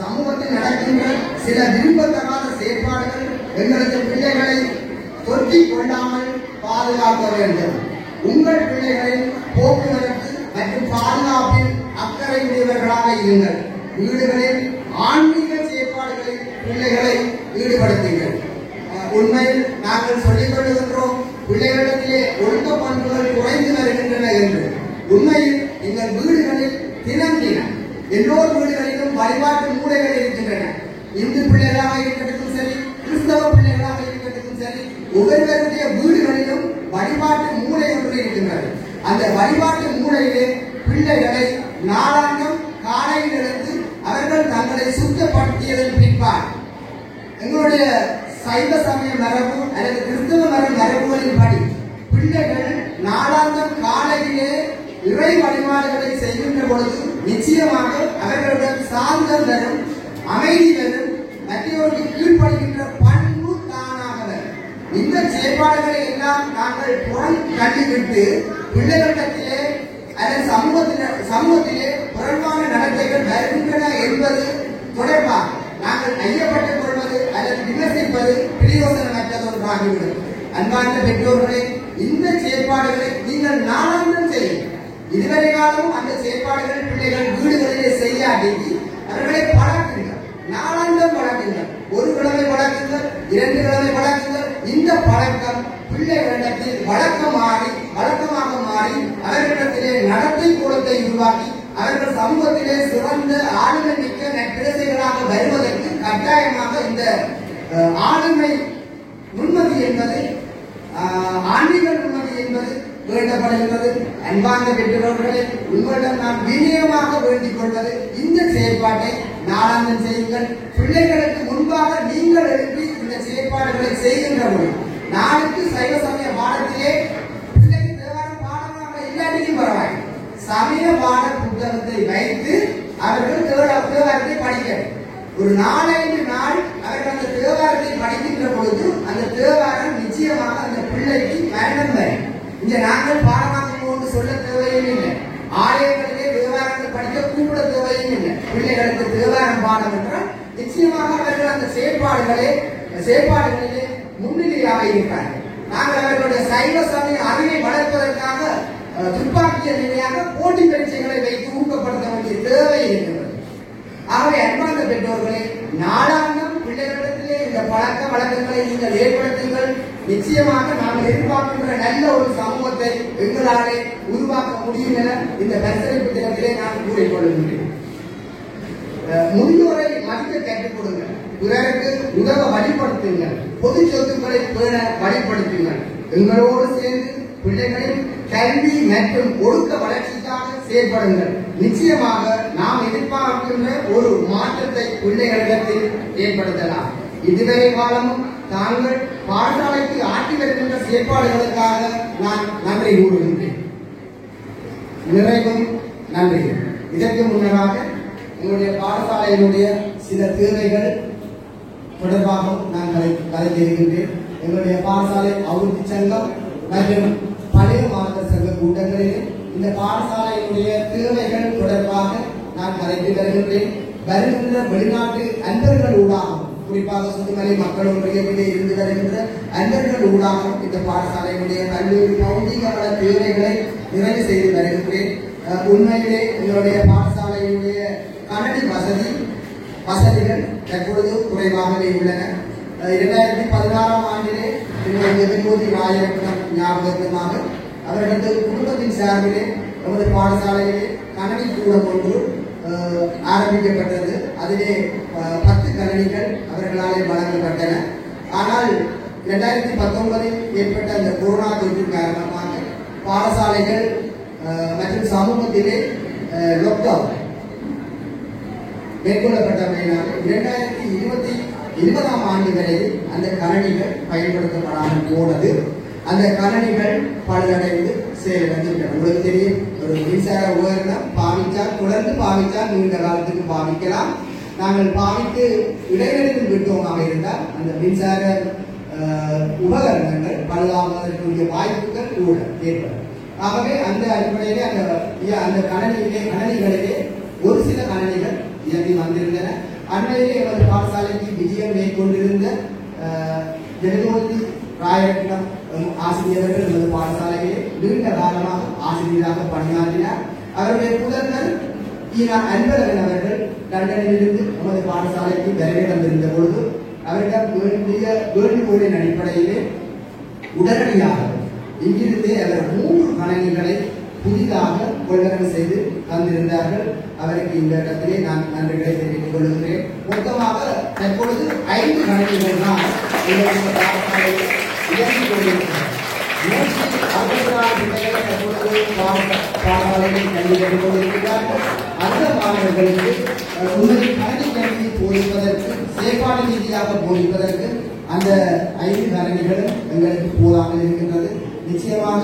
சமூகத்தில் நடக்கின்ற சில விரும்பத்தகாத செயற்பாடுகள் எங்களது பிள்ளைகளை தொற்றிக் கொள்ளாமல் பாதுகாக்க வேண்டும். உங்கள் பிள்ளைகளின் போக்குவரத்து மற்றும் பாதுகாப்பில் அக்கறை உடையவர்களாக இருங்கள். வீடுகளில் ஆன்மீக செயற்பாடுகளில் பிள்ளைகளை ஈடுபடுத்துங்கள். உண்மையில் நாங்கள் சொல்லிக் கொள்ளுகின்றோம், பிள்ளைகளிடத்திலே ஒழுக்க பண்புகள் குறைந்து வருகின்றன என்று. உண்மையில் எங்கள் வீடுகளில் தினம் எல்லோரு வீடுகளிலும் வழிபாட்டு மூலைகள் இருக்கின்றன. இந்து பிள்ளைகளாக இருக்கட்டும் சரி, கிறிஸ்தவ பிள்ளைகளாக இருக்கட்டும் சரி, ஒவ்வொருவருடைய வீடுகளிலும் வழிபாட்டு மூலை ஒன்று இருக்கின்றது. அந்த வழிபாட்டு மூலையிலே பிள்ளைகளை நாளாந்தம் காலையில் எழுந்து அவர்கள் தங்களை சுத்தப்படுத்தியதன் பின்பார் எங்களுடைய சைவ சமய மரபு அல்லது கிறிஸ்தவ மரபுகளின் படி பிள்ளைகள் நாளாந்தம் காலையிலே இறை வழிபாடுகளை செய்கின்ற பொழுது நிச்சயமாக அவர்களுடன் சாந்தம் வரும், அமைதி வரும், மற்றவர்களுக்கு கீழ்ப்படுகின்ற பண்பு தானாக வரும். இந்த செயற்பாடுகளை எல்லாம் நாங்கள் புறம் கண்டுவிட்டு பிள்ளைகளிடத்திலே அல்லது சமூகத்திலே புறம்பான நடத்தைகள் வருகின்றன என்பது தொடர்பாக நாங்கள் ஐயப்பட்டுக் கொள்வது அல்லது விமர்சிப்பது பிரயோசனமற்றது ஒன்றாகிவிடும். அன்பார்ந்த பெற்றோர்களே, இந்த செயற்பாடுகளை நீங்கள் நாளாந்தம் செய்யுங்கள். இதுவரை காலமும் அந்த செயற்பாடுகள் பிள்ளைகள் வீடுகளிலே செய்யாட்டி அவர்களை பழக்குங்கள். நாளாந்தம் பழக்குங்கள். ஒரு கிழமை பழக்குங்கள், 2 கிழமை பழக்குங்கள். இந்த பழக்கம் பிள்ளைகளிடத்தில் வழக்கமாக மாறி அவர்களிடத்திலே நடத்தை கோலத்தை உருவாக்கி அவர்கள் சமூகத்திலே சிறந்த ஆளுமை மிக்க நற்பிரசைகளாக வருவதற்கு கட்டாயமாக இந்த ஆளுமை நுண்மதி என்பது ஆன்மீக நுண்மதி என்பது வேண்டப்படுகின்றது. அன்பார்ந்த பெற்றோர்களே, உங்களிடம் நான் வினயமாக வேண்டிக் கொள்வது, இந்த செயற்பாட்டை நாளாந்தம் செய்யுங்கள். பிள்ளைகளுக்கு முன்பாக நீங்கள் எழுப்பி இந்த செயற்பாடுகளை செய்கின்ற பொழுது நாளுக்கு சைவ சமய பாடத்திலே பிள்ளைக்கு தேவாரம் பாடமாக இல்லாட்டியும் பரவாயில்லை, சமய பாட புத்தகத்தை வைத்து அவர்கள் தேவாரத்தை படிக்க ஒரு 4-5 நாள் அவர்கள் அந்த தேவாரத்தை படிக்கின்ற பொழுது அந்த தேவாரம் இங்க நாங்கள் பாடமாக்கும் கொண்டு சொல்ல தேவையும் இல்லை. ஆலயங்களிலே தேவாரங்கள் படிக்க கூப்பிட தேவையும் இல்லை. பிள்ளைகளுக்கு தேவாரம் பாடம் என்றால் நிச்சயமாக அவர்கள் அந்த செயற்பாடுகளிலே முன்னிலையாக இருக்கிறார்கள். நாங்கள் அவர்களுடைய சைவ சமய அறிவை வளர்ப்பதற்காக துப்பாக்கிய நிலையாக போட்டி பரீட்சைகளை வைத்து ஊக்கப்படுத்த வேண்டிய தேவை இருக்கிறது. ஆகவே அன்பார்ந்த பெற்றோர்களே, நாளாந்தம் பிள்ளைகளிடத்திலே இந்த பழக்க வழக்கங்களை நீங்கள் ஏற்படுத்துங்கள். நிச்சயமாக நாங்கள் எதிர்பார்க்கின்ற நல்ல ஒரு சமூகத்தை எங்களாலே உருவாக்க முடியும் என இந்த பரிசளிப்பு தினத்திலே நான் கூறிக்கொள்கின்றேன். முதியோரை மதிக்க கற்றுக் கொடுங்கள், பிறருக்கு உதவ வழிபடுத்துங்கள், பொது சொத்துக்களை பேண வழிபடுத்துங்கள். எங்களோடு சேர்ந்து பிள்ளைகளின் கல்வி மற்றும் ஒழுக்க வளர்ச்சிக்காக செயல்படுங்கள். நிச்சயமாக நாம் எதிர்பார்க்கின்ற ஒரு மாற்றத்தை பிள்ளைகளிடத்தில் ஏற்படுத்தலாம். இதுவரை காலமும் தாங்கள் பாடசாலைக்கு ஆற்றி வருகின்ற செயற்பாடுகளுக்காக நான் நன்றி கூறுகின்றேன். நிறைவும் நன்றி. இதற்கு முன்னதாக எங்களுடைய பாடசாலையினுடைய சில தேவைகள் தொடர்பாக நான் கலைத்திருக்கின்றேன். எங்களுடைய பாடசாலை அபிவிருத்தி சங்கம் மற்றும் பழைய மாணவர் சங்க கூட்டங்களில் இந்த பாடசாலையினுடைய தேவைகள் தொடர்பாக நான் கலைத்து வருகின்றேன். வருகின்ற வெளிநாட்டு அன்பர்கள் ஊடாகவும், குறிப்பாக சுதுமலை மக்கள் ஒன்றியத்திலே இருந்து வருகின்ற அன்பர்கள் ஊடாகவும் இந்த பாடசாலையினுடைய பல்வேறு பௌதிக வள தேவைகளை நிறைவு செய்து வருகின்றேன். உண்மையிலே எங்களுடைய பாடசாலையினுடைய கணனி வசதிகள் தற்பொழுது குறைவாகவே உள்ளன. 2016ஆம் ஆண்டிலே வெகுமதி நாயகம் ஞாபகமாக அவர்களது குடும்பத்தின் சார்பிலே நமது பாடசாலையிலே கணனி கூடம் ஒன்று ஆரம்பிக்கப்பட்டது. அதிலே 10 கணனிகள் அவர்களாலே வழங்கப்பட்டன. ஆனால் 2019 ஏற்பட்ட அந்த கொரோனா தொற்று காரணமாக பாடசாலைகள் மற்றும் சமூகத்திலே லாக்டவுன் மேற்கொள்ளப்பட்டமையினால் 2020ஆம் ஆண்டு வரை அந்த கணனிகள் பயன்படுத்தப்படாமல் போனது. அந்த கணனிகள் பழுதடைந்து செயலிழந்துவிட்டன. உங்களுக்கு தெரியும், ஒரு மின்சார உபகரணம் தொடர்ந்து பாவித்தால் நீண்ட காலத்துக்கு பாவிக்கலாம். நாங்கள் பாவித்து இடைவெளியில் விட்டோமாக இருந்தால் அந்த மின்சார உபகரணங்கள் பழுதாவதற்குரிய வாய்ப்புகள் கூட ஏற்படும். ஆகவே அந்த அடிப்படையிலே அந்த கணனிகளிலே ஒரு சில கணனிகள் இயங்கி வந்திருந்தன. அண்மையிலே எமது பாடசாலைக்கு விஜயம் மேற்கொண்டிருந்த ஜெகதோதி ராயரட்னம் ஆசிரியர்கள் எமது பாடசாலையிலே நீண்ட காலமாக ஆசிரியராக பணியாற்றினார். அவருடைய புதல்வர் அன்பழகன் அவர்கள் லண்டனிலிருந்து நமது பாடசாலைக்கு வருகை வந்திருந்த பொழுது அவரிடம் வேண்டுகோளின் அடிப்படையிலே உடனடியாக இங்கிருந்தே அவர் 3 கணனிகளை புதிதாக கொள்வனவு செய்து தந்திருந்தார்கள். அவருக்கு இந்த இடத்திலே நான் நன்றிகளை தெரிவித்துக் கொள்கிறேன். மொத்தமாக தற்பொழுது 5 கணனிகள் தான் இயங்கிக் கொண்டிருக்கிறார். 164 பிள்ளைகள் தற்பொழுது பாடசாலையில் கல்வி கற்றுக் கொண்டிருக்கிறார்கள். அந்த மாணவர்களுக்கு உண்மையை கணனி கல்வி போதிப்பதற்கு, செயற்பாடு ரீதியாக போதிப்பதற்கு அந்த 5 கணனிகளும் எங்களுக்கு போதாமல் இருக்கின்றது. நிச்சயமாக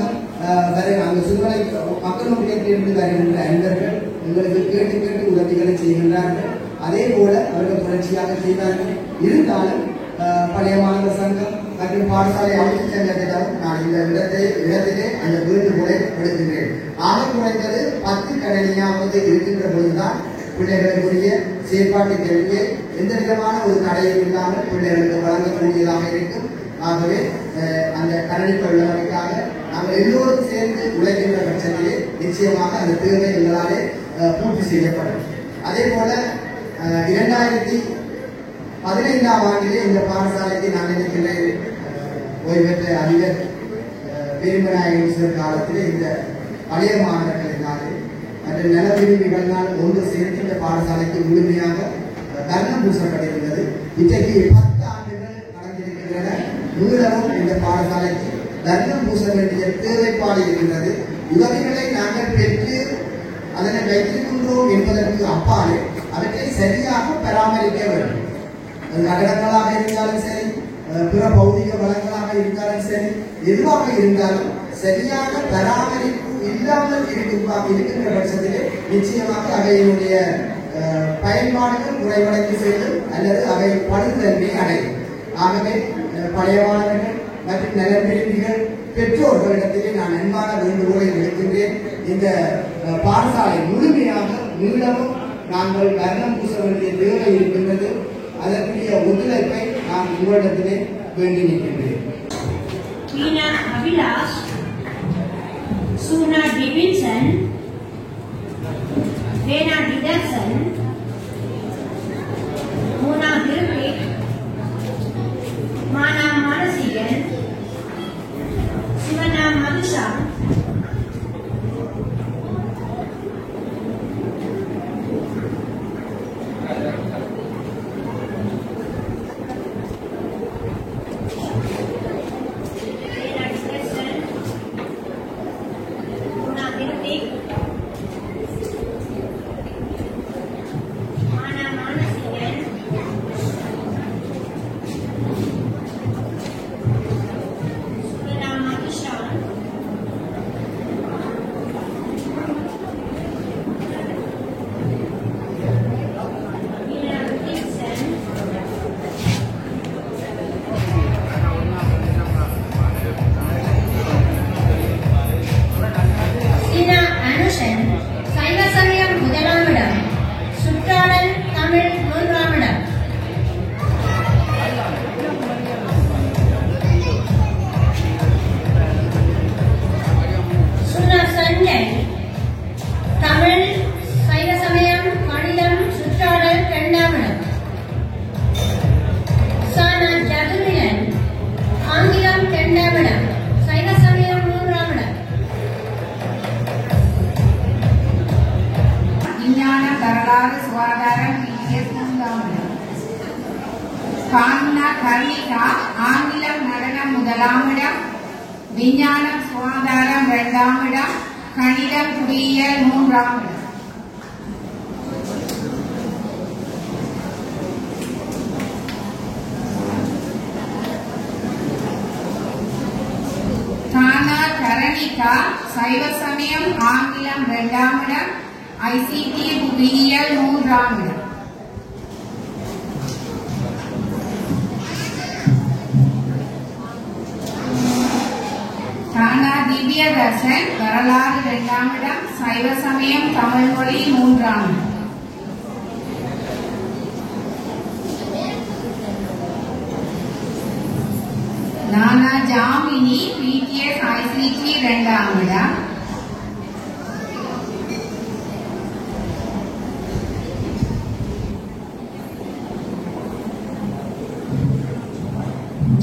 அங்கு சிறுவனை மக்கள் ஒன்றியத்திலிருந்து வருகின்ற அன்பர்கள் எங்களுக்கு கேட்டு உதவிகளை செய்கின்றார்கள். அதே போல அவர்கள் தொடர்ச்சியாக செய்வார்கள். இருந்தாலும் பழைய மாணவர் சங்கம் மற்றும் பாடசாலை அபிவிருத்தி சங்கத்திடம் நான் இந்த இடத்திலே அந்த வேண்டுகோளை விடுக்கின்றேன். ஆக குறைந்தது 10 கணனியாவது இருக்கின்ற பொழுதுதான் பிள்ளைகளுக்குரிய செயற்பாட்டு கல்வியை எந்த விதமான ஒரு தடையும் இல்லாமல் பிள்ளைகளுக்கு வழங்கக்கூடியதாக இருக்கும். ஆகவே அந்த கணனி கொள்வதற்காக நாங்கள் எல்லோரும் சேர்ந்து உழைக்கின்ற பட்சத்திலே நிச்சயமாக அந்த தேவை எங்களாலே பூர்த்தி செய்யப்படும். அதே போல 2015ஆம் ஆண்டிலே இந்த பாடசாலைக்கு நான் நினைக்கின்றேன் ஓய்வு பெற்ற அதிபர் பெருமநாயகன் காலத்திலே இந்த பழைய மாணவர்களினாலே மற்ற நல விரும்பிகளினால் ஒன்று சேர்த்து இந்த பாடசாலைக்கு முழுமையாக கர்ணம் பூசப்பட்டிருந்தது. இன்றைக்கு 10 ஆண்டுகள் நடந்திருக்கின்றன. மீளவும் இந்த பாடசாலைக்கு தர்மம் பூச வேண்டிய தேவைப்பாடு இருக்கின்றது. உதவிகளை நாங்கள் பெற்று அதனை வைத்திருக்கின்றோம் என்பதற்கு அப்பாலே அவற்றை சரியாக பராமரிக்க வேண்டும். கட்டடங்களாக இருந்தாலும் சரி, பிற பௌதிக வளங்களாக இருந்தாலும் சரி, எதுவாக இருந்தாலும் சரியான பராமரிப்பு இல்லாமல் இருக்கின்ற பட்சத்திலே நிச்சயமாக அவையினுடைய பயன்பாடுகள் குறைவடைந்து செல்லும் அல்லது அவை படுதன்மை அடையும். ஆகவே பழைய மாணவர்கள் மற்றும் நல விரும்பிகள் பெற்றோர்களிடத்திலே நான் அன்பான வேண்டுகோளை விடுக்கின்றேன். இந்த பாடசாலை முழுமையாக மீளவும் நாங்கள் வர்ணம் பூச வேண்டிய தேவை இருக்கின்றது. அதற்குரிய ஒத்துழைப்பை நான் உங்களிடத்திலே வேண்டி நிற்கின்றேன். Veena Abhilash, Suna Davidson, Veena Didderson, Mona Hirvik, Mana Manasigan, Sivana Madusha, Kanna Karnika, Angilam Nadanam Mudalamidam, Vinyanam Swadaram Vendamidam, Kanidam Kuriyal Moonramidam. Kana Karanika, Saivasamyam, Angilam Vendamidam, ICT Kuriyal Moonramidam. Kana Divya Darshan, Varalaru Rendamidam, Saiva Samayam, Tamil Moli, Moonramidam. Nana Jamini, PTS ICT Rendamidam.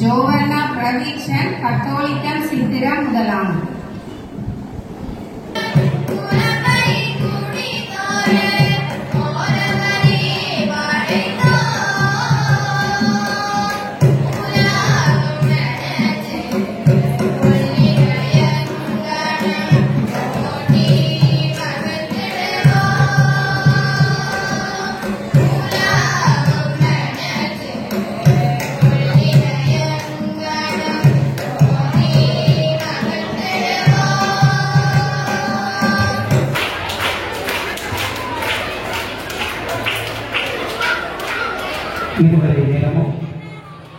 Jovanna Pradikshan, Catholican Siddhiram Mudalam. இதுவரை நேரமும்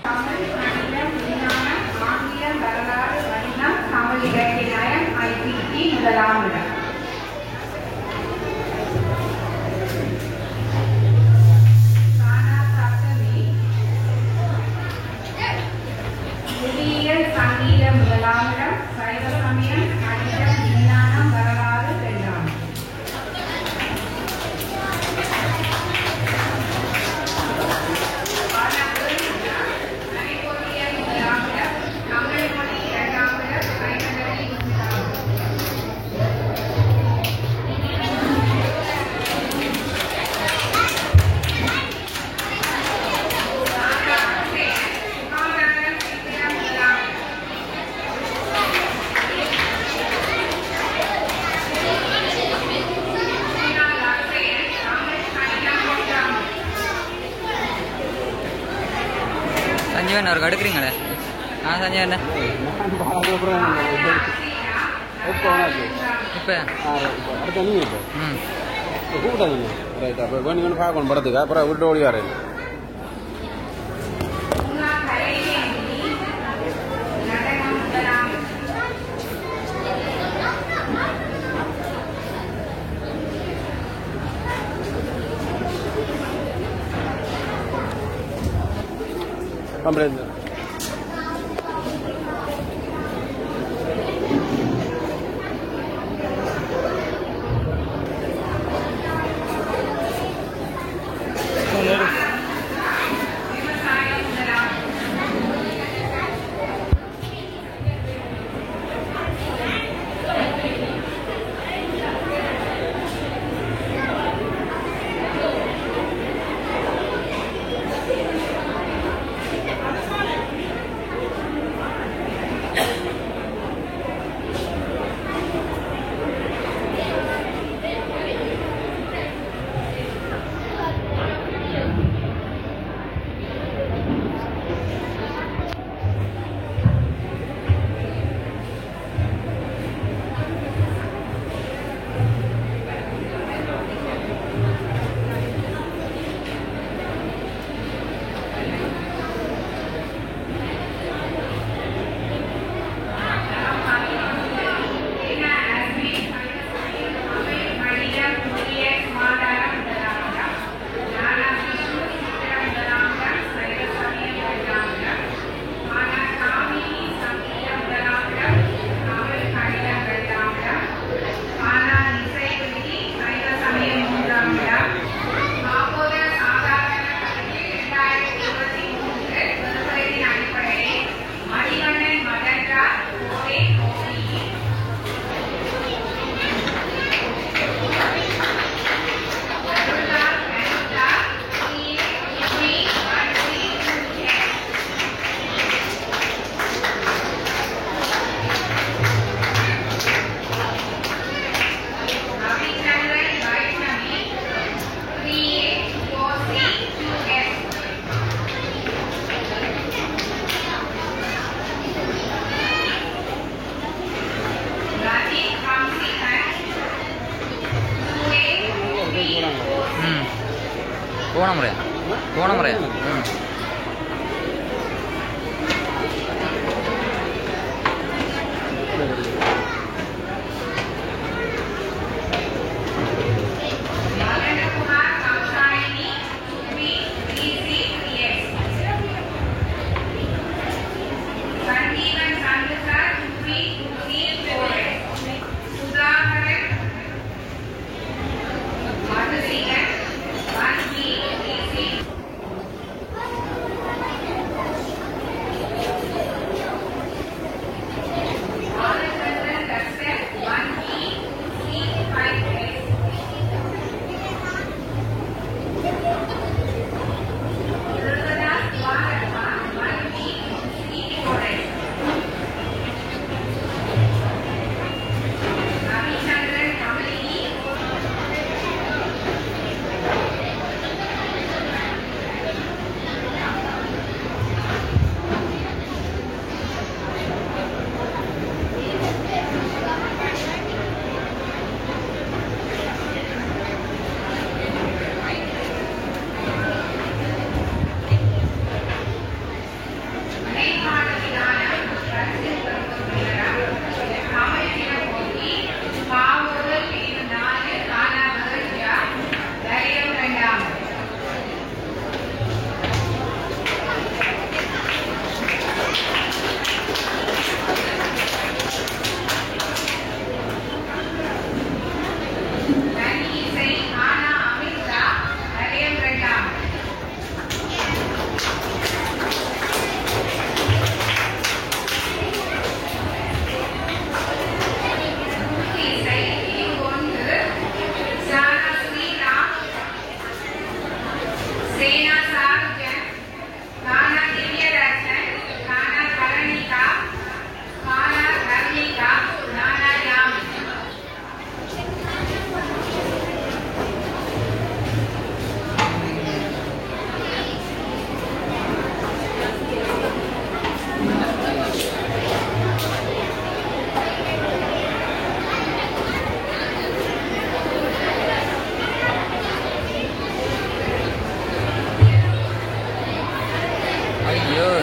தமிழ், கணிதம், விஞ்ஞானம், ஆங்கிலம், வரலாறு, கணிதம், தமிழ் இலக்கிய நயம், ICT முதலாமிடம். சானா சப்தமி, புவியியல், சங்கீதம் முதலாமிடம், சைவ சமயம், கணிதம், விஞ்ஞானம், வரலாறு இரண்டாம். சஞ்சீவன் அவருக்கு அடுக்குறீங்களே சஞ்சீவன் இப்போ அடுத்த நீங்க இப்போ கூப்பிட்டாங்க ரைட் அப்போ வேணுங்கன்னு பார்க்கணும் படத்துக்கு அப்புறம் விட்டு ஓடி வரேன். நடனம் Comprende. போன முறையா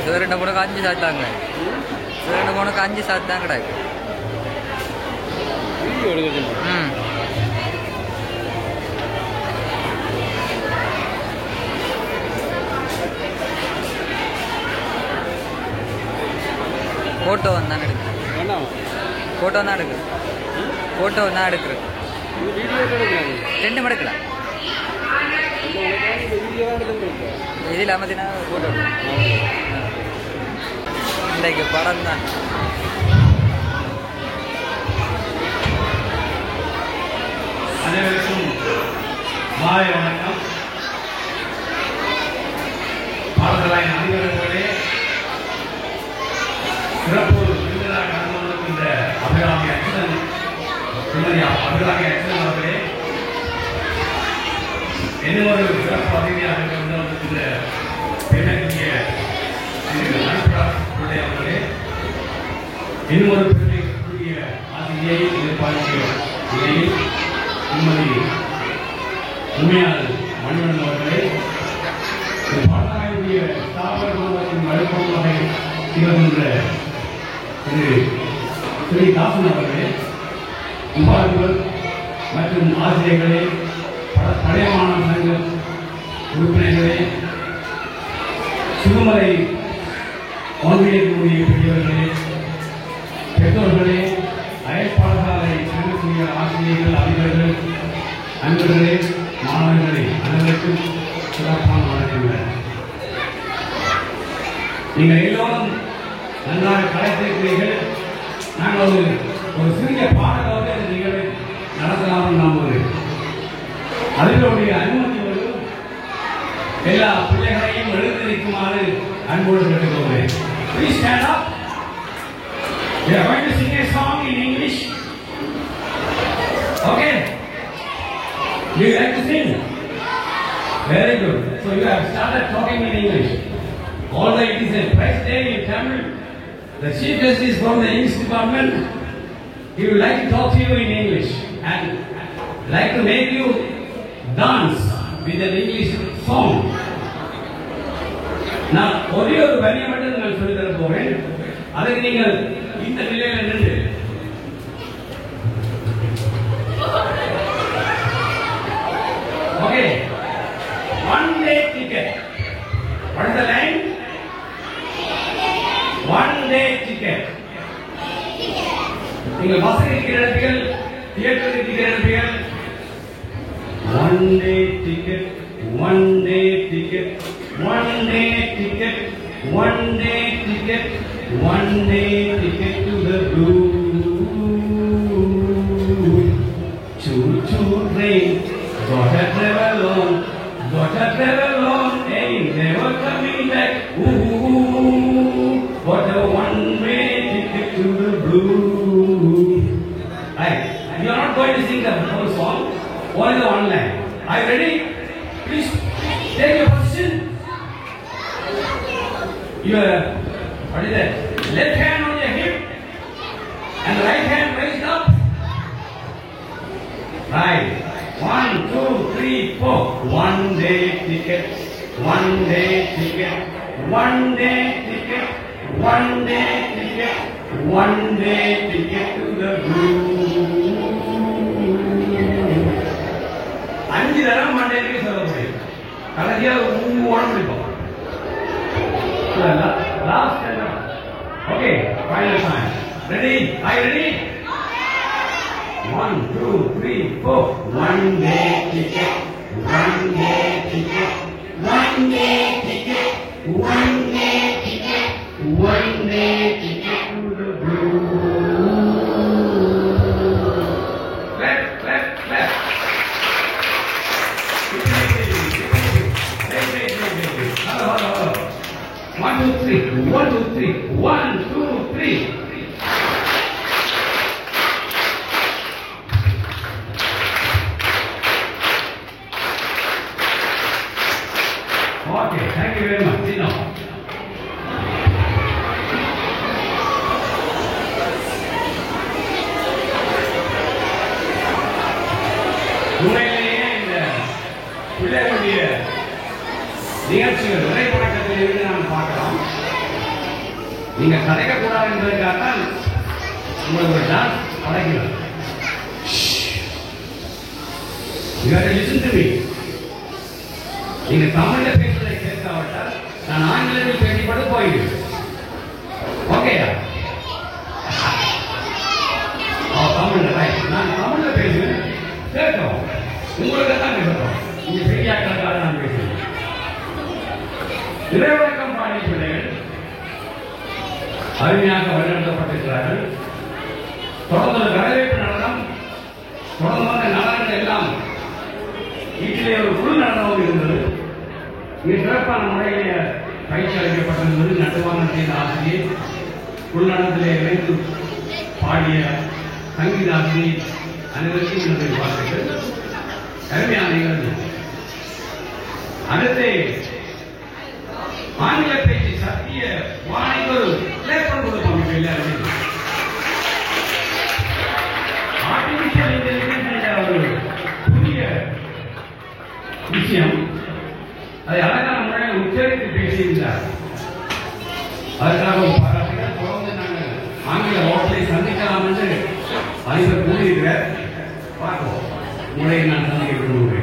Sekarang nak kanji satang kan? Sekarang nak kanji satang kan? Photo தான் எடுக்கிறேன். ஃபோட்டோ தான் எடுக்கிறேன். ரெண்டு எடுக்கலாம். இது இல்லாமல் பார்த்தீங்கன்னா ஃபோட்டோ இன்றைக்கு படம் தான். அனைவருக்கும் மாலை வணக்கம். பாடலாய் அதிகாரங்களே சிறப்பு விருந்தினராக கலந்து கொண்டிருக்கின்ற அபிராமி அச்சன் அபிராமி அச்சன் அவர்களே, இன்னும் ஒரு சிறப்பு அதிகாரியாக கலந்து கொண்டிருக்கின்ற பெண்ணுடைய பிள்ளை அவர்களே, இன்னும் ஒரு பெருமைக்குரிய ஆசிரியை எதிர்பார்க்கிற நிலையில் திருமதி உண்மையால் மணிவண்ணன் அவர்களே, பாடலாயுடைய ஸ்தாபன குடும்பத்தின் வலுப்பொருளாக திகழ்கின்ற திரு ஸ்ரீதாசன் அவர்களே, உபாதிபர் மற்றும் ஆசிரியர்களே, பழைய மாணவ சங்க உறுப்பினர்களே, சுகுமலை ஒன்றியத்தினுடைய பெரியவர்களே, பெற்றோர்களே, அயல் பாடசாலை செல்லக்கூடிய ஆசிரியர்கள், அதிபர்கள், அன்பர்களே, மாணவர்களே, அனைவருக்கும் சிறப்பான வணக்கங்கள். நீங்கள் எல்லோரும் நன்றாக கலைத்திருக்கிறீர்கள். நாங்கள் ஒரு சிறிய பாடலோடு இந்த நிகழ்வை நடத்தலாம் நம்புகிறேன். அதிலுடைய அனுமதியோடு எல்லா பிள்ளைகளையும் எழுந்திருக்குமாறு அன்போடு கேட்டுக்கொள்கிறேன். Please stand up. We are going to sing a song in English. Okay? Do you like to sing? Very good. So you have started talking in English. Although it is a press day in Tamil, the chief justice is from the English department. He would like to talk to you in English and like to make you dance with an English song. நான் ஒரே ஒரு வரியை மட்டும் நான் சொல்லித் தர போறேன். அதுக்கு நீங்கள் இந்த நிலையில் நின்று okay, one day ticket. What is the line? One day ticket. நீங்கள் பஸ்ஸில் இருக்கிற இடத்துகள், தியேட்டரில் இருக்கிற இடத்துகள், one day ticket, one day ticket, one day ticket, one day ticket, one day ticket to the blue. Choo choo train, gotta travel on, gotta travel on, ain't never coming back. Ooh, what a one-way ticket to the blue. Right, you are not going to sing the whole song, only the one line. Are you ready? Please take your position. Your, what is that? Left hand on your hip and the right hand raised up. Right. 1, 2, 3, 4. One day ticket. One day ticket. One day ticket. One day ticket. One day ticket to the blue. அஞ்சு தரம் மண்டைக்கு சொல்ல முடியும். கடைசியாக ஓட முடியும். Last time. Okay, final time. Ready? Are you ready? 1, 2, 3, 4. One day ticket. One day ticket. One day ticket. One day ticket. One day ticket to the blue. Left, left, left. 1, 2, 3. 1, 2, 3. 1, 2, 3. Okay, thank you very much. Sit down. உண்மையிலேயே இந்த பிள்ளைகளுடைய நிகழ்ச்சிகள் உரைப்பழக்கத்தில் இருந்து நாம் பார்க்கலாம். நீங்க கதைக்கக்கூடாது என்பதற்காக தான் உங்களுக்கு ஒரு டான்ஸ் பழகிறது. நீங்க தமிழ்ல பேசுவதை கேட்காவிட்டால் நான் ஆங்கிலத்தில் பேசிப்பட்டு போயிடுவேன். ஓகேயா? இறைவணக்கம் பாடிய பிள்ளைகள் அருமையாக வழிநடத்தப்பட்டிருக்கிறார்கள். தொடர்ந்து வரவேற்பு நடனம், தொடர்ந்து நடனங்கள் எல்லாம் வீட்டிலே ஒரு குழு நடனமும் இருந்தது. மிக சிறப்பான முறையிலே பயிற்சி அளிக்கப்பட்டிருந்தது. நட்டுவானம் செய்த ஆசிரியர், குழு நடனத்திலே இணைந்து பாடிய சங்கீத ஆசிரியர் அனைவருக்கும் என்னுடைய வாழ்த்துக்கள். அருமையான நிகழ்வு. அடுத்து ஆங்கில பேச்சு சத்திய வாணிகள் லேப்பன் கொடுப்பாங்க. எல்லாருமே ஆர்டிபிஷியல் இன்டெலிஜென்ஸ் என்ற ஒரு புதிய விஷயம், அதை அழகான முறையில் உச்சரித்து பேசியிருந்தார். அதற்காக பாராட்டுகள். தொடர்ந்து நாங்கள் ஆங்கில ஓட்டலை சந்திக்கலாம் என்று அதிபர் கூறியிருக்கிறார். பார்ப்போம், முறையை நான் சந்திக்க விரும்புகிறேன்.